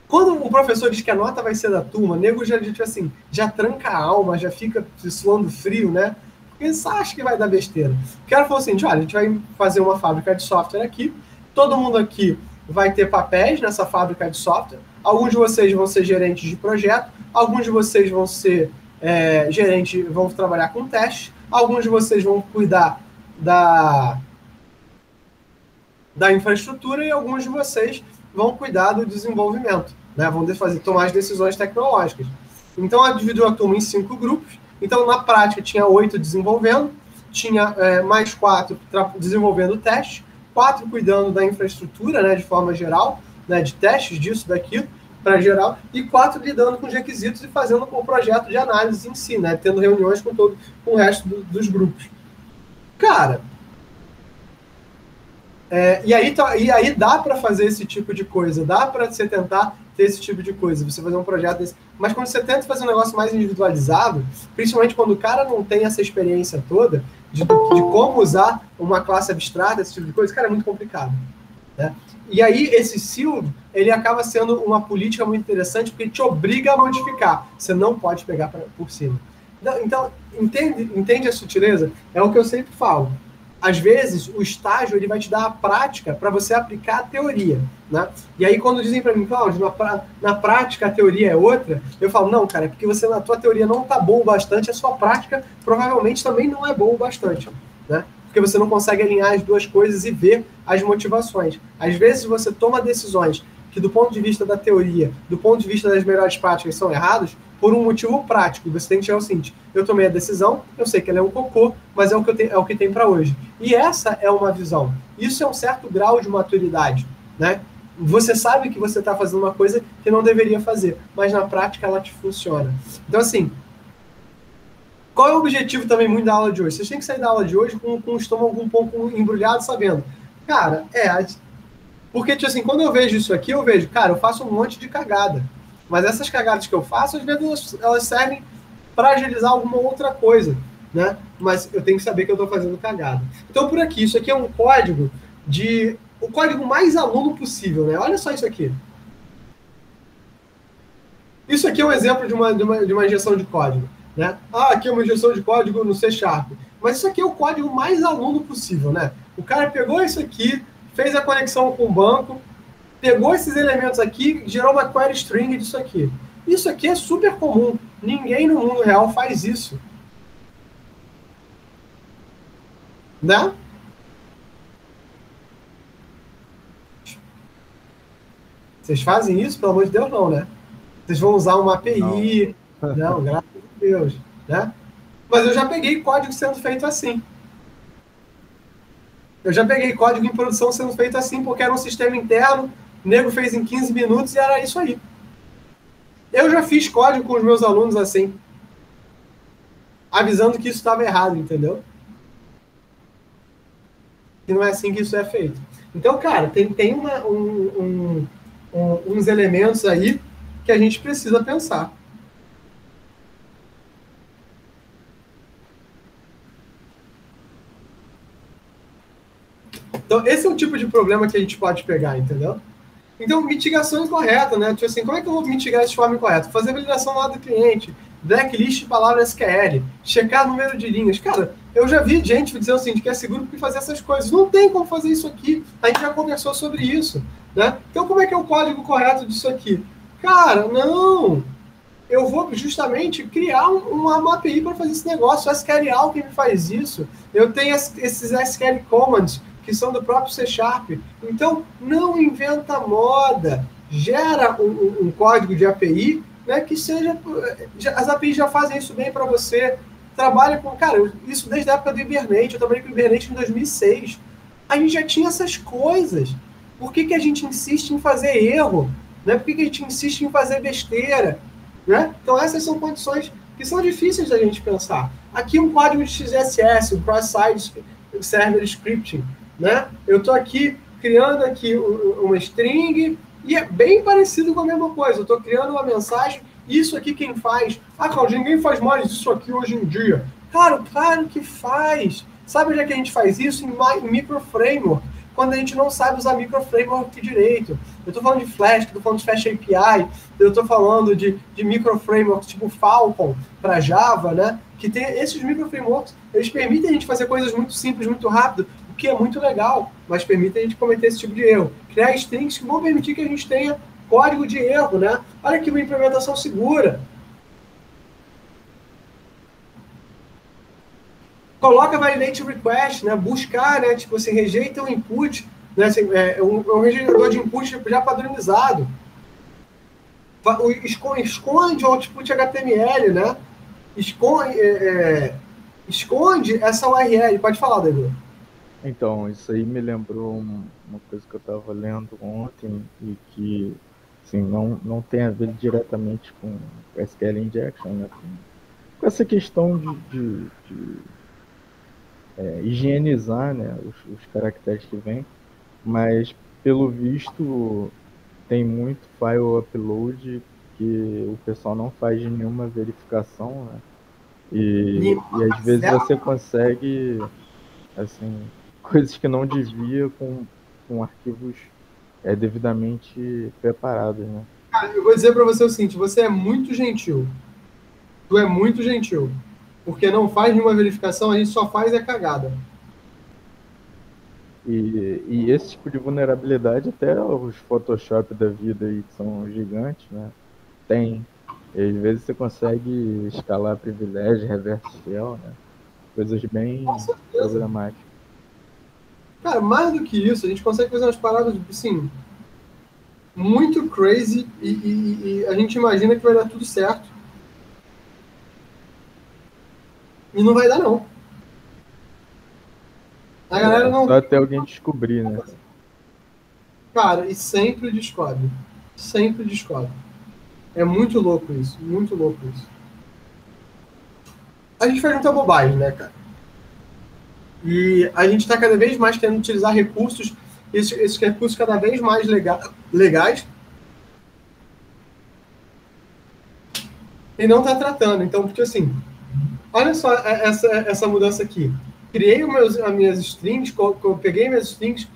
Quando o professor diz que a nota vai ser da turma, o nego já tranca a alma, já fica suando frio, né? Porque eles acham que vai dar besteira. O cara falou assim, olha, a gente vai fazer uma fábrica de software aqui, todo mundo aqui vai ter papéis nessa fábrica de software, alguns de vocês vão ser gerentes de projeto, alguns de vocês vão ser gerentes, vão trabalhar com testes, alguns de vocês vão cuidar da infraestrutura e alguns de vocês vão cuidar do desenvolvimento. Né, vão tomar as decisões tecnológicas. Então, ela dividiu a turma em 5 grupos. Então, na prática, tinha 8 desenvolvendo, tinha mais 4 desenvolvendo testes, 4 cuidando da infraestrutura, né, de forma geral, né, de testes disso, daquilo, para geral, e 4 lidando com os requisitos e fazendo com o projeto de análise em si, né, tendo reuniões com o resto dos grupos. Cara, e aí dá para fazer esse tipo de coisa, dá para você tentar ter esse tipo de coisa, você fazer um projeto desse. Mas quando você tenta fazer um negócio mais individualizado, principalmente quando o cara não tem essa experiência toda de como usar uma classe abstrata, esse tipo de coisa, cara, é muito complicado. Né? E aí esse sealed, ele acaba sendo uma política muito interessante porque ele te obriga a modificar. Você não pode pegar por cima. Então, entende a sutileza? É o que eu sempre falo. Às vezes, o estágio ele vai te dar a prática para você aplicar a teoria. Né? E aí, quando dizem para mim, Cláudio, na prática a teoria é outra, eu falo, não, cara, é porque você na tua teoria não está bom o bastante, a sua prática provavelmente também não é boa o bastante. Né? Porque você não consegue alinhar as duas coisas e ver as motivações. Às vezes, você toma decisões que, do ponto de vista da teoria, do ponto de vista das melhores práticas, são errados, por um motivo prático. Você tem que chegar ao seguinte, eu tomei a decisão, eu sei que ela é um cocô, mas é o que tem para hoje. E essa é uma visão. Isso é um certo grau de maturidade. Né? Você sabe que você está fazendo uma coisa que não deveria fazer, mas na prática ela te funciona. Então, assim, Qual é o objetivo também muito da aula de hoje? Vocês têm que sair da aula de hoje com o estômago um pouco embrulhado, sabendo. Cara, porque, tipo assim, quando eu vejo isso aqui, eu vejo, cara, eu faço um monte de cagada. Mas essas cagadas que eu faço, às vezes elas servem para agilizar alguma outra coisa, né? Mas eu tenho que saber que eu estou fazendo cagada. Então, por aqui, isso aqui é um código o código mais aluno possível, né? Olha só isso aqui. Isso aqui é um exemplo de uma injeção de código, né? Aqui é uma injeção de código no C#. Mas isso aqui é o código mais aluno possível, né? O cara pegou isso aqui, fez a conexão com o banco, pegou esses elementos aqui, gerou uma query string disso aqui. Isso aqui é super comum. Ninguém no mundo real faz isso. Né? Vocês fazem isso? Pelo amor de Deus, não, né? Vocês vão usar uma API. Não, graças a Deus. Né? Mas eu já peguei código sendo feito assim. Eu já peguei código em produção sendo feito assim, porque era um sistema interno, o nego fez em 15 minutos e era isso aí. Eu já fiz código com os meus alunos assim, avisando que isso estava errado, entendeu? E não é assim que isso é feito. Então, cara, tem uns elementos aí que a gente precisa pensar. Então, esse é o tipo de problema que a gente pode pegar, entendeu? Então, mitigação incorreta, né? Tipo assim, como é que eu vou mitigar de forma incorreta? Fazer validação no lado do cliente, blacklist de palavra SQL, checar número de linhas. Cara, eu já vi gente dizendo assim, que é seguro porque fazer essas coisas. Não tem como fazer isso aqui. A gente já conversou sobre isso, né? Então, como é que é o código correto disso aqui? Cara, não! Eu vou justamente criar uma API para fazer esse negócio. O SQL Alchemy faz isso. Eu tenho esses SQL Commands, que são do próprio C#. Então, não inventa moda. Gera um código de API, né, que seja... As APIs já fazem isso bem para você. Trabalha com... Cara, isso desde a época do Hibernate. Eu trabalhei com o Hibernate em 2006. A gente já tinha essas coisas. Por que a gente insiste em fazer erro? Né? Por que a gente insiste em fazer besteira? Né? Então, essas são condições que são difíceis da gente pensar. Aqui um código de XSS, o Cross-Site Server Scripting. Né? Eu estou aqui criando aqui uma string e é bem parecido com a mesma coisa. Eu estou criando uma mensagem, isso aqui quem faz? Claudio, ninguém faz mais isso aqui hoje em dia. Claro que faz. Sabe onde é que a gente faz isso? Em microframework. Quando a gente não sabe usar microframework direito. Eu estou falando de Flask, estou falando de Fast API, eu estou falando de microframeworks tipo Falcon para Java, né? Que tem esses microframeworks, eles permitem a gente fazer coisas muito simples, muito rápido, o que é muito legal, mas permite a gente cometer esse tipo de erro. Criar strings que vão permitir que a gente tenha código de erro, né? Olha aqui uma implementação segura. Coloca validate request, né? Buscar, né? Tipo assim, rejeita o input, né? Assim, um regenerador de input já padronizado. Esconde o output HTML, né? Esconde essa URL. Pode falar, David. Então, isso aí me lembrou uma coisa que eu estava lendo ontem e que assim, não tem a ver diretamente com SQL Injection, né? Com essa questão de higienizar, né, os caracteres que vêm, mas pelo visto tem muito file upload que o pessoal não faz nenhuma verificação, né? E às vezes você consegue assim, coisas que não devia com arquivos devidamente preparados, né? Cara, eu vou dizer para você o seguinte, você é muito gentil. Tu é muito gentil. Porque não faz nenhuma verificação, a gente só faz cagada. E esse tipo de vulnerabilidade até os Photoshop da vida aí, que são gigantes, né? Tem. E às vezes você consegue escalar privilégio, reverse shell, né? Coisas bem problemáticas. Cara, mais do que isso, a gente consegue fazer umas paradas, assim, muito crazy e a gente imagina que vai dar tudo certo. E não vai dar, não. A galera não... Só até alguém descobrir, né? Cara, e sempre descobre. Sempre descobre. É muito louco isso. Muito louco isso. a gente faz muita bobagem, né, cara? E a gente está cada vez mais querendo utilizar recursos, esses recursos cada vez mais legais, e não está tratando. Então, porque assim, olha só essa mudança aqui. Criei as minhas strings, peguei minhas strings,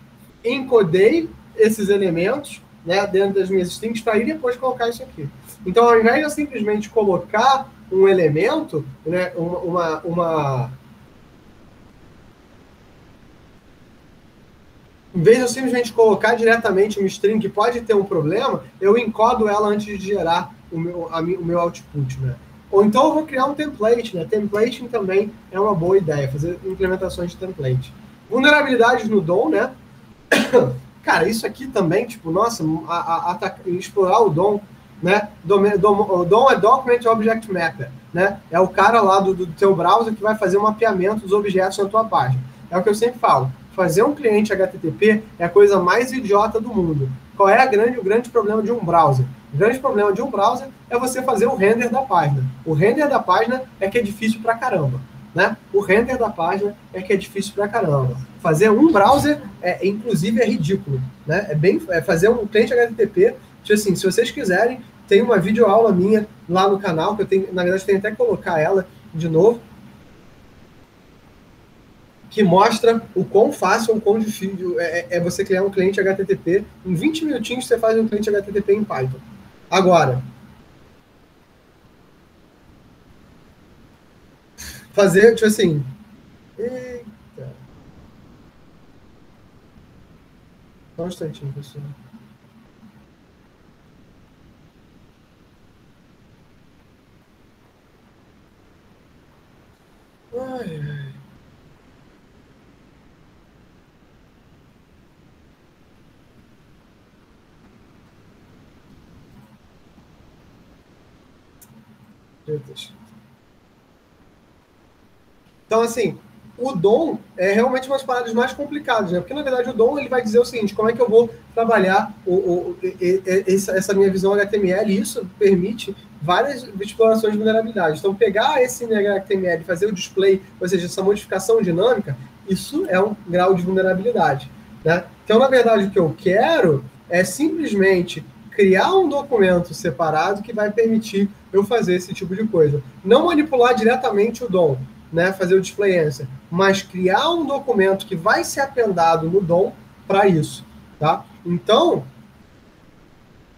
encodei esses elementos, né, dentro das minhas strings para ir depois colocar isso aqui. Então, ao invés de eu simplesmente colocar um elemento, né, em vez de eu simplesmente colocar diretamente uma string que pode ter um problema, eu encodo ela antes de gerar o meu output, né? Ou então eu vou criar um template, né? Templating também é uma boa ideia, fazer implementações de template. Vulnerabilidades no DOM, né? Cara, isso aqui também, tipo, nossa, explorar o DOM, né? O DOM é Document Object Mapper, né? É o cara lá do teu browser que vai fazer o mapeamento dos objetos na tua página. É o que eu sempre falo. Fazer um cliente HTTP é a coisa mais idiota do mundo. Qual é o grande problema de um browser? O grande problema de um browser é você fazer o render da página. O render da página é que é difícil pra caramba, né? O render da página é que é difícil pra caramba. Fazer um browser, inclusive, é ridículo, né? Fazer um cliente HTTP, tipo assim, se vocês quiserem, tem uma videoaula minha lá no canal, que eu tenho, na verdade, tenho até que colocar ela de novo, que mostra o quão fácil ou quão difícil é você criar um cliente HTTP. Em 20 minutinhos você faz um cliente HTTP em Python. Agora, fazer, tipo assim... Eita. Só um instantinho, pessoal. Ai, ai. Então, assim, o DOM é realmente umas paradas mais complicadas, né? Porque, na verdade, o DOM ele vai dizer o seguinte, como é que eu vou trabalhar essa minha visão HTML, e isso permite várias explorações de vulnerabilidade. Então, pegar esse HTML e fazer o display, ou seja, essa modificação dinâmica, isso é um grau de vulnerabilidade, né? Então, na verdade, o que eu quero é simplesmente criar um documento separado que vai permitir eu fazer esse tipo de coisa. Não manipular diretamente o DOM, né, fazer o display answer, mas criar um documento que vai ser appendado no DOM para isso, tá? Então,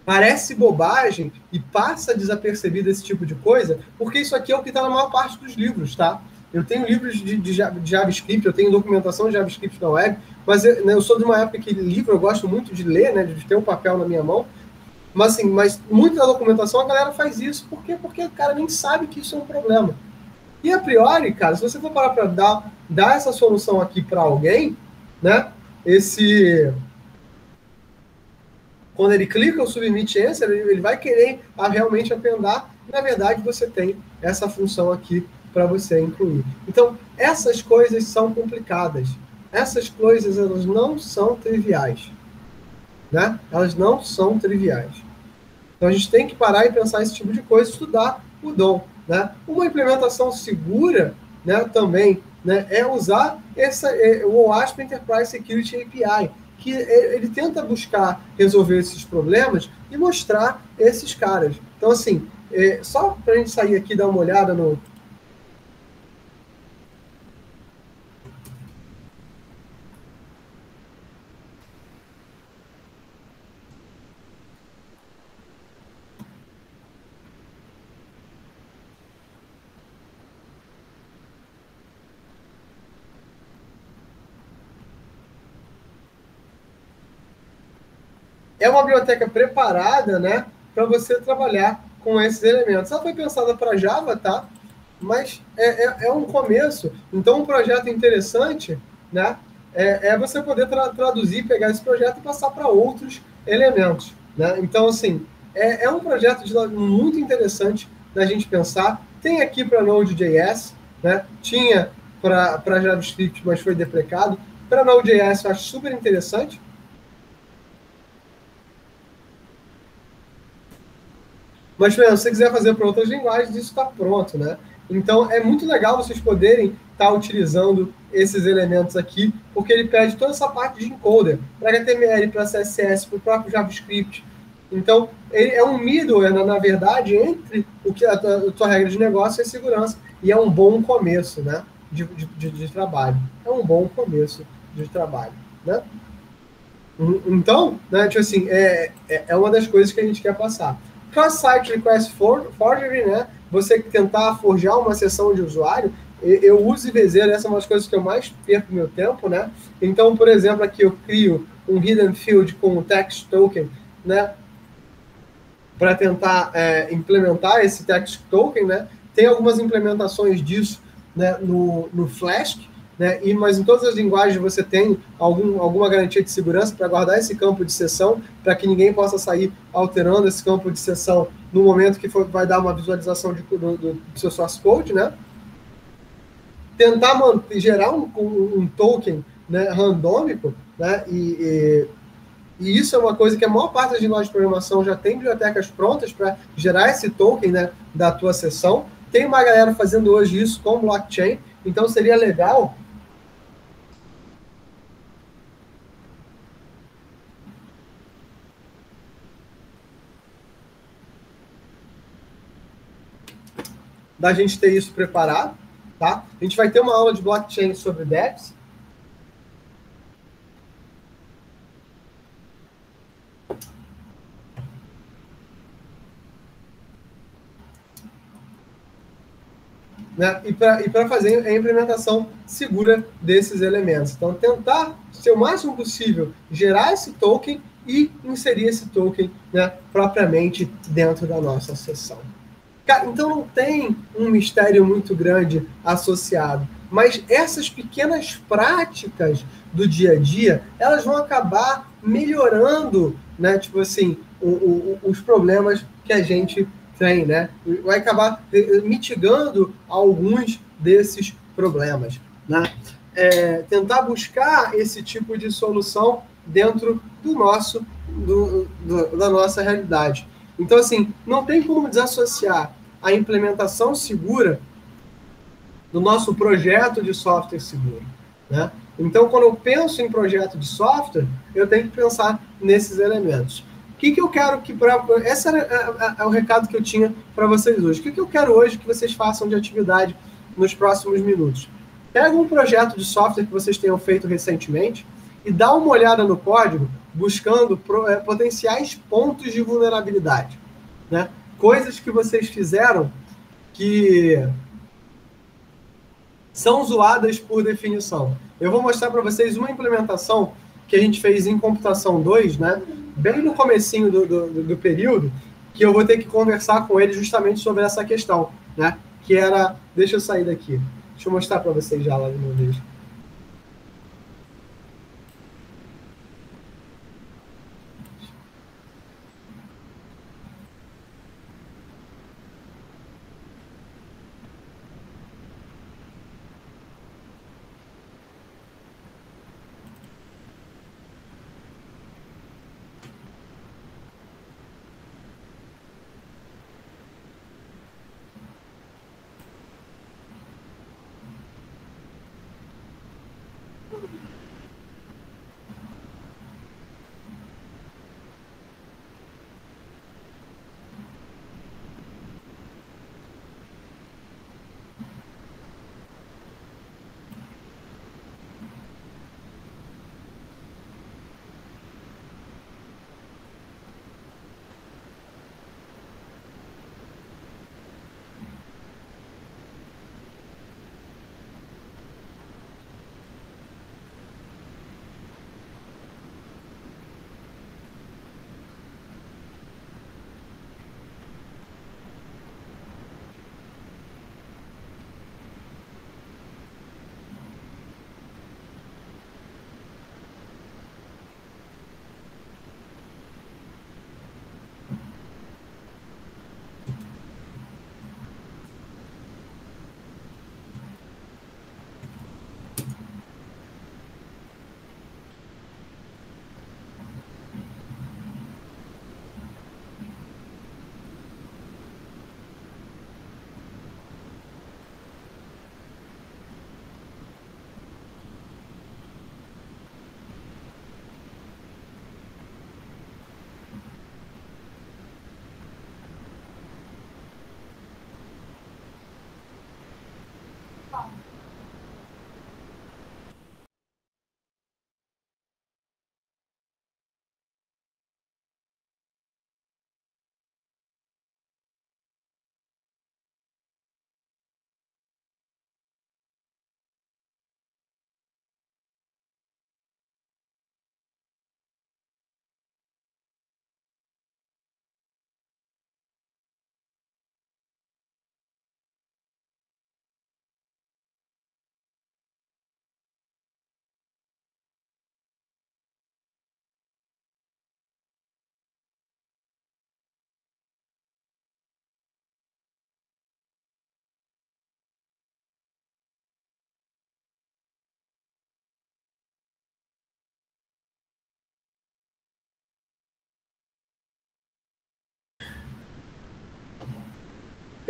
parece bobagem e passa desapercebido esse tipo de coisa, porque isso aqui é o que está na maior parte dos livros, tá? Eu tenho livros de JavaScript, eu tenho documentação de JavaScript na web, mas eu sou de uma época que livro eu gosto muito de ler, né, de ter um papel na minha mão, mas assim, muita da documentação a galera faz isso, por quê? Porque o cara nem sabe que isso é um problema. E a priori, cara, se você for parar para dar essa solução aqui para alguém, né? Quando ele clica o Submit Answer, ele vai querer realmente appendar, e na verdade você tem essa função aqui para você incluir. Então, essas coisas são complicadas. Essas coisas, elas não são triviais, né? Elas não são triviais. Então, a gente tem que parar e pensar esse tipo de coisa, estudar o DOM. Né? Uma implementação segura, né, também, né, é usar o OWASP Enterprise Security API, que ele tenta buscar resolver esses problemas e mostrar esses caras. Então, assim, só para a gente sair aqui e dar uma olhada no... É uma biblioteca preparada, né, para você trabalhar com esses elementos. Ela foi pensada para Java, tá? Mas é um começo. Então, um projeto interessante, né, é você poder traduzir, pegar esse projeto e passar para outros elementos, né? Então, assim, é um projeto muito interessante da gente pensar. Tem aqui para Node.js, né? Tinha para JavaScript, mas foi deprecado. Para Node.js eu acho super interessante. Mas, se você quiser fazer para outras linguagens, isso está pronto, né? Então, é muito legal vocês poderem estar utilizando esses elementos aqui, porque ele pede toda essa parte de encoder, para HTML, para CSS, para o próprio JavaScript. Então, ele é um middleware, na verdade, entre o que a tua regra de negócio e a segurança. E é um bom começo, né, de trabalho. É um bom começo de trabalho, né? Então, né, tipo assim, é uma das coisas que a gente quer passar. Cross-site request forgery, né? Você tentar forjar uma sessão de usuário, eu uso IBZ, essa é uma das coisas que eu mais perco meu tempo, né? Então, por exemplo, aqui eu crio um hidden field com um text token, né? Para tentar implementar esse text token, né? Tem algumas implementações disso, né, no Flask, né? Mas em todas as linguagens você tem alguma garantia de segurança para guardar esse campo de sessão, para que ninguém possa sair alterando esse campo de sessão no momento que vai dar uma visualização do seu source code, né? Tentar gerar um token, né, randômico, né? E isso é uma coisa que a maior parte das linguagens de programação já tem bibliotecas prontas para gerar esse token, né, da tua sessão. Tem uma galera fazendo hoje isso com blockchain, então seria legal da gente ter isso preparado, tá? A gente vai ter uma aula de blockchain sobre dApps. Né? E para fazer a implementação segura desses elementos. Então, tentar ser o máximo possível gerar esse token e inserir esse token, né, propriamente dentro da nossa sessão. Então não tem um mistério muito grande associado, mas essas pequenas práticas do dia a dia, elas vão acabar melhorando, né, tipo assim, os problemas que a gente tem, né? Vai acabar mitigando alguns desses problemas, né? Tentar buscar esse tipo de solução dentro da nossa realidade. Então, assim, não tem como desassociar a implementação segura do nosso projeto de software seguro, né? Então, quando eu penso em projeto de software, eu tenho que pensar nesses elementos. O que eu quero que... Esse é o recado que eu tinha para vocês hoje. O que eu quero hoje que vocês façam de atividade nos próximos minutos? Pega um projeto de software que vocês tenham feito recentemente e dá uma olhada no código buscando potenciais pontos de vulnerabilidade, né? Coisas que vocês fizeram que são zoadas por definição. Eu vou mostrar para vocês uma implementação que a gente fez em computação 2, né? Bem no comecinho do período, que eu vou ter que conversar com ele justamente sobre essa questão, né? Que era... Deixa eu sair daqui. Deixa eu mostrar para vocês já lá de uma vez.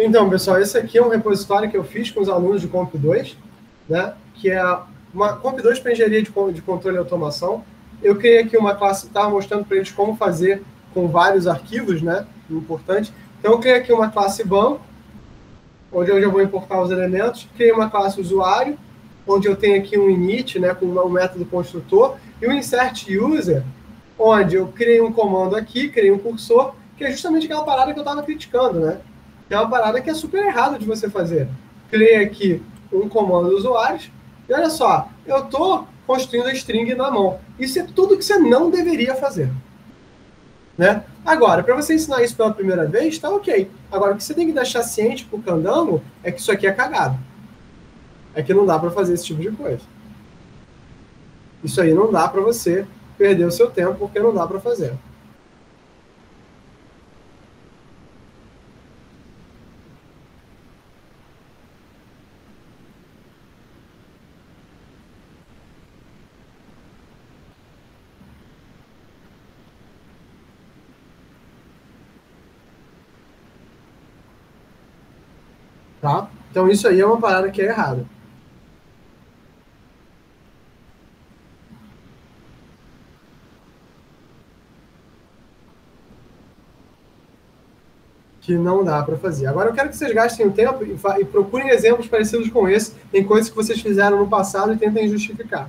Então, pessoal, esse aqui é um repositório que eu fiz com os alunos de Comp 2, né? Que é uma Comp 2 para engenharia de controle e automação. Eu criei aqui uma classe, estava mostrando para eles como fazer com vários arquivos, né? Importante. Então, eu criei aqui uma classe banco, onde eu vou importar os elementos. Criei uma classe usuário, onde eu tenho aqui um init, né? Com o método construtor, e um insert user, onde eu criei um comando aqui, criei um cursor, que é justamente aquela parada que eu estava criticando, né? É uma parada que é super errada de você fazer. Criei aqui um comando do usuário, e olha só, eu estou construindo a string na mão. Isso é tudo que você não deveria fazer. Né? Agora, para você ensinar isso pela primeira vez, tá ok. Agora, o que você tem que deixar ciente pro candango é que isso aqui é cagado. É que não dá para fazer esse tipo de coisa. Isso aí não dá para você perder o seu tempo, porque não dá para fazer. Tá? Então, isso aí é uma parada que é errada. Que não dá para fazer. Agora, eu quero que vocês gastem o tempo e procurem exemplos parecidos com esse em coisas que vocês fizeram no passado e tentem justificar.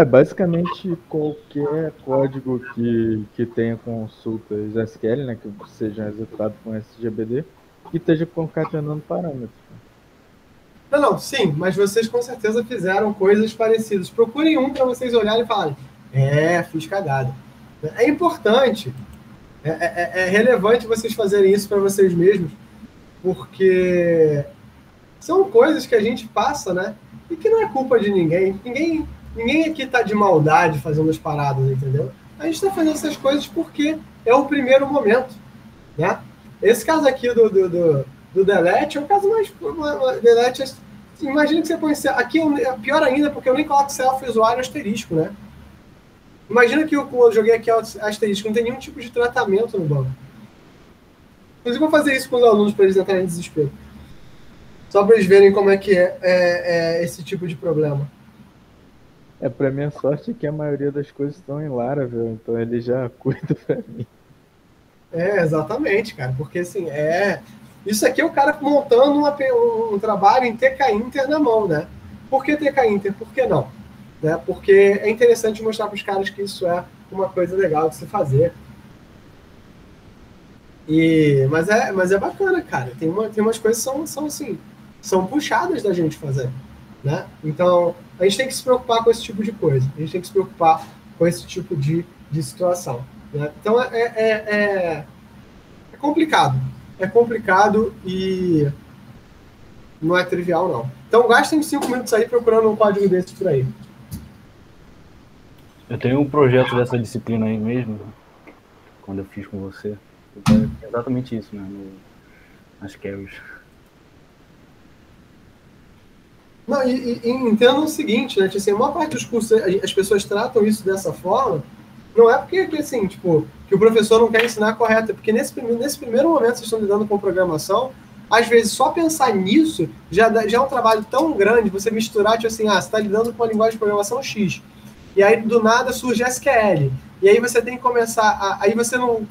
Basicamente qualquer código que tenha consultas SQL, né, que seja executado com SGBD, que esteja concatenando parâmetros. Não, sim, mas vocês com certeza fizeram coisas parecidas. Procurem um para vocês olharem e falarem, fiz cagada. É importante, é relevante vocês fazerem isso para vocês mesmos, porque são coisas que a gente passa, né? E que não é culpa de ninguém. Ninguém aqui tá de maldade fazendo as paradas, entendeu? A gente está fazendo essas coisas porque é o primeiro momento, né? Esse caso aqui do delete é o caso mais... delete, imagina que você põe... Aqui é pior ainda, porque eu nem coloco self-usuário asterisco, né? Imagina que eu joguei aqui asterisco, não tem nenhum tipo de tratamento no banco. Inclusive, eu vou fazer isso com os alunos para eles entrarem em desespero. Só para eles verem como é que é esse tipo de problema. Pra minha sorte é que a maioria das coisas estão em Laravel, então ele já cuida pra mim. Exatamente, cara, porque assim, isso aqui é o cara montando um trabalho em TK Inter na mão, né? Por que TK Inter? Por que não? Né? Porque é interessante mostrar para os caras que isso é uma coisa legal de se fazer. Mas é bacana, cara. Tem umas coisas que são assim, são puxadas da gente fazer, né? Então, a gente tem que se preocupar com esse tipo de coisa. A gente tem que se preocupar com esse tipo de situação. Né? Então, é complicado. É complicado e não é trivial, não. Então, gastem 5 minutos aí procurando um código desse por aí. Eu tenho um projeto dessa disciplina aí mesmo, quando eu fiz com você. É exatamente isso, né? Nas carries. Não, e entendam o seguinte, né? Assim, a maior parte dos cursos, as pessoas tratam isso dessa forma, não é porque assim, tipo, que o professor não quer ensinar correto, é porque nesse primeiro momento vocês estão lidando com programação, às vezes só pensar nisso já é um trabalho tão grande, você misturar, tipo assim, você está lidando com uma linguagem de programação X, e aí do nada surge SQL, e aí você tem que começar, aí você não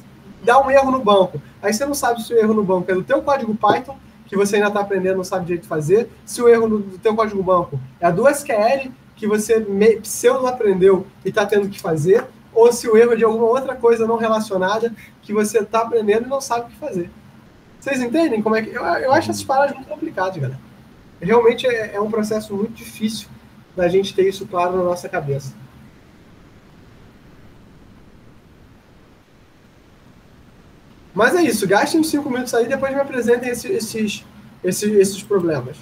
dá um erro no banco. Aí você não sabe se o erro no banco é do teu código Python, que você ainda está aprendendo, não sabe direito de fazer, se o erro do teu código banco é do SQL, que você pseudo aprendeu e está tendo que fazer, ou se o erro é de alguma outra coisa não relacionada que você está aprendendo e não sabe o que fazer. Vocês entendem como é que... Eu acho essas paradas muito complicadas, galera. Realmente é um processo muito difícil da gente ter isso claro na nossa cabeça. Mas é isso, gastem uns 5 minutos aí e depois me apresentem esses problemas.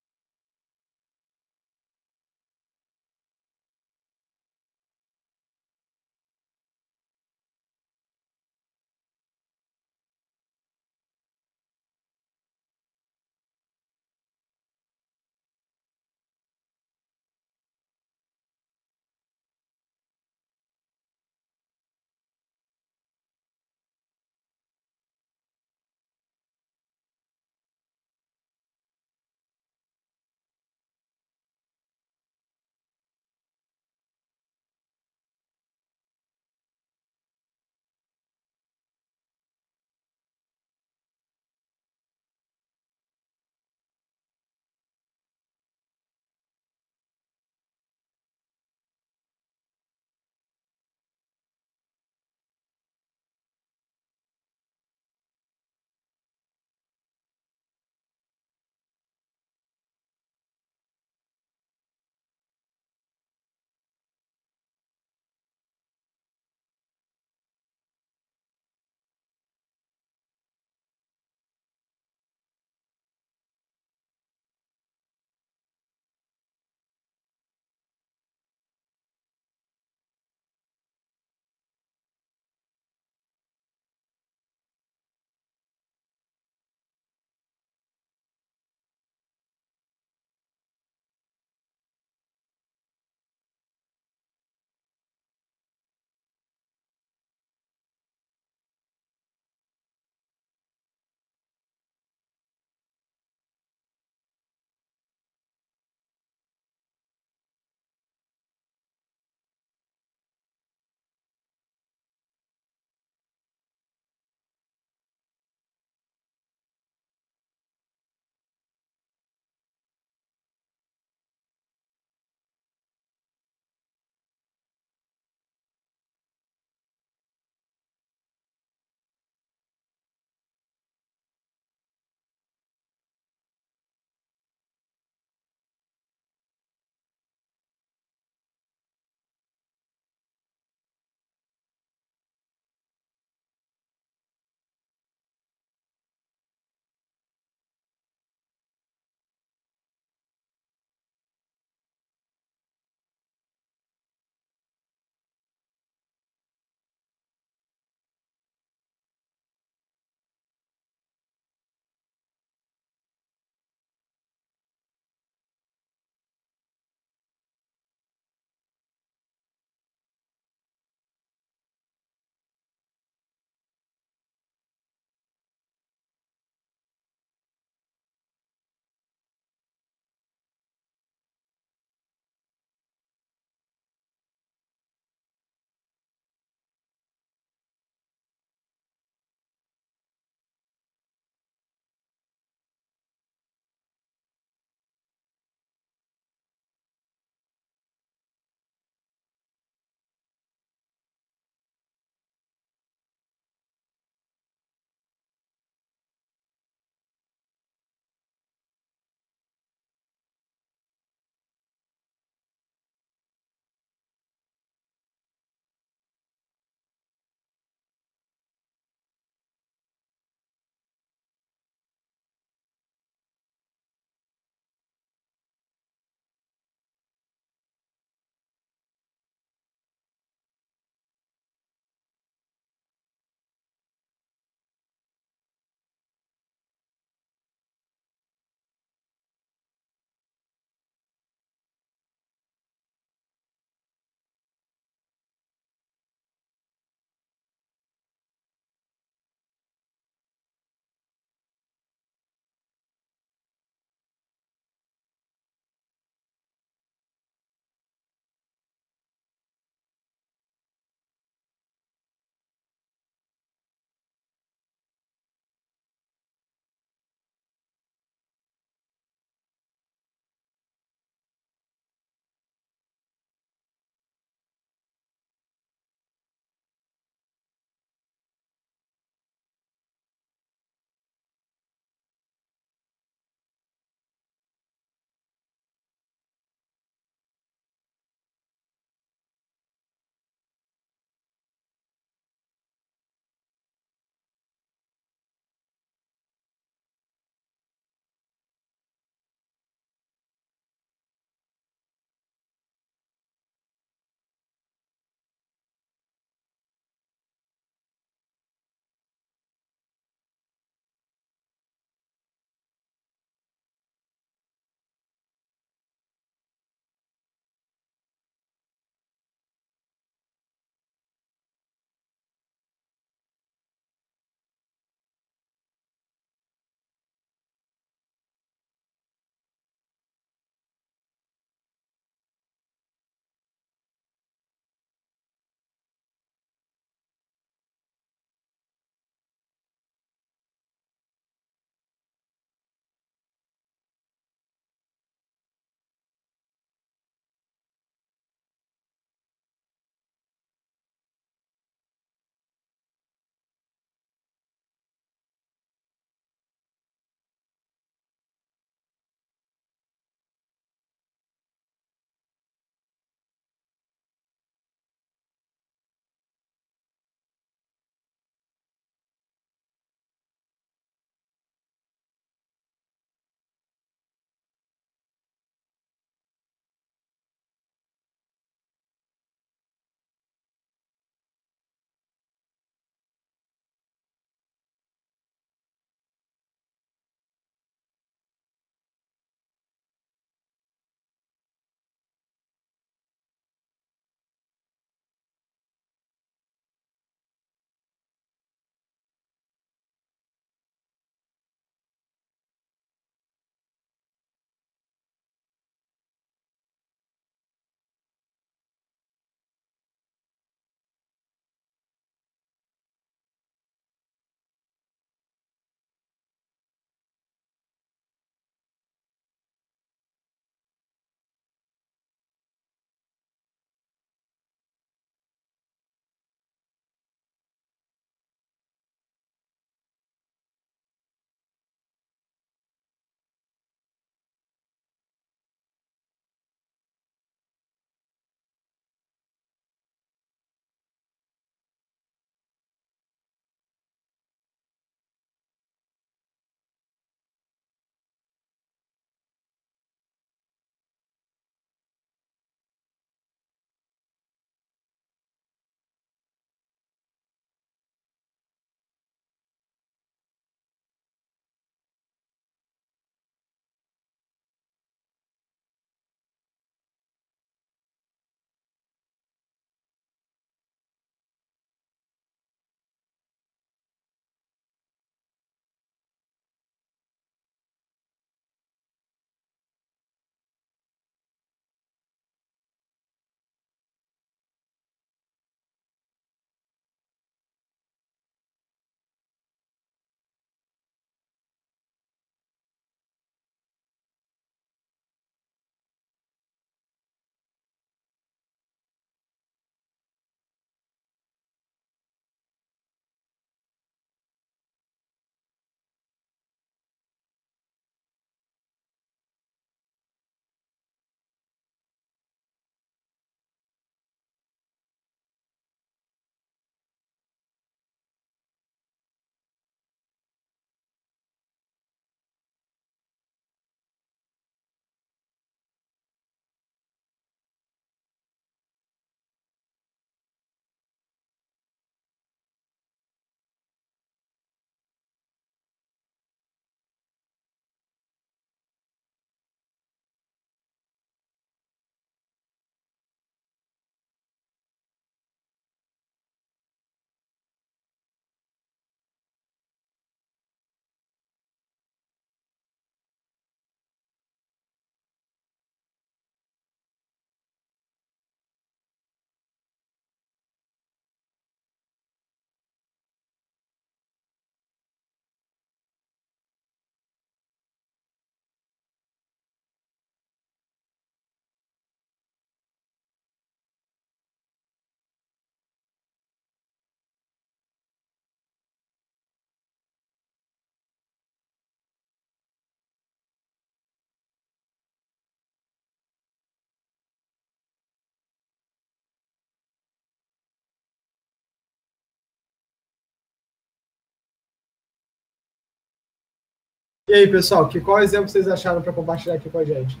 E aí, pessoal, qual exemplo vocês acharam para compartilhar aqui com a gente?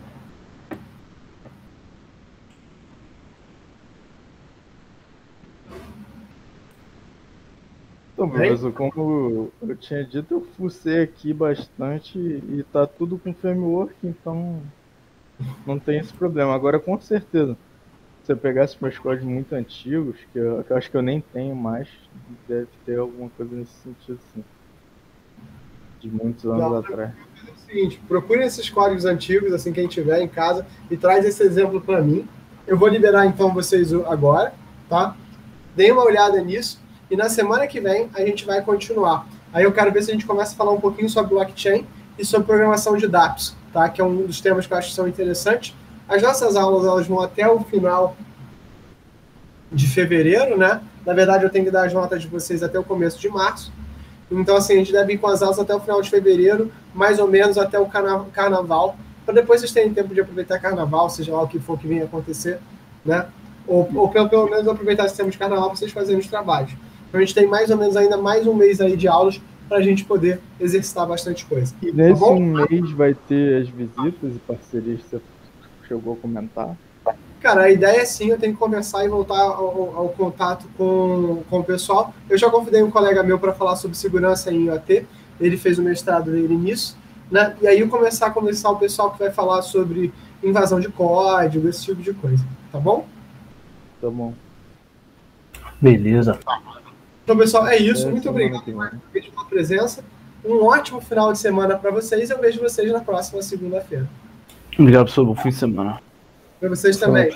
Então, professor, como eu tinha dito, eu fucei aqui bastante e tá tudo com framework, então não tem esse problema. Agora, com certeza, se eu pegasse meus códigos muito antigos, que eu acho que eu nem tenho mais, deve ter alguma coisa nesse sentido, sim. De muitos anos atrás. É o seguinte, procure esses códigos antigos, assim, quem tiver em casa, e traz esse exemplo para mim. Eu vou liberar, então, vocês agora, tá? Deem uma olhada nisso, e na semana que vem a gente vai continuar. Aí eu quero ver se a gente começa a falar um pouquinho sobre blockchain e sobre programação de dados, tá? Que é um dos temas que eu acho que são interessantes. As nossas aulas, elas vão até o final de fevereiro, né? Na verdade, eu tenho que dar as notas de vocês até o começo de março. Então, assim, a gente deve ir com as aulas até o final de fevereiro, mais ou menos até o carnaval, para depois vocês terem tempo de aproveitar carnaval, seja lá o que for que venha acontecer, né? Ou pelo menos aproveitar esse tempo de carnaval para vocês fazerem os trabalhos. Então, a gente tem mais ou menos ainda mais um mês aí de aulas para a gente poder exercitar bastante coisa. E nesse mês vai ter as visitas e parcerias que você chegou a comentar? Cara, a ideia é sim, eu tenho que conversar e voltar ao contato com o pessoal. Eu já convidei um colega meu para falar sobre segurança em IoT, ele fez o mestrado dele nisso, né? E aí eu começar a conversar o pessoal que vai falar sobre invasão de código, esse tipo de coisa, tá bom? Tá bom. Beleza. Então, pessoal, é isso. Muito obrigado pela presença. Um ótimo final de semana para vocês. Eu vejo vocês na próxima segunda-feira. Obrigado pelo bom fim de semana. Para vocês também.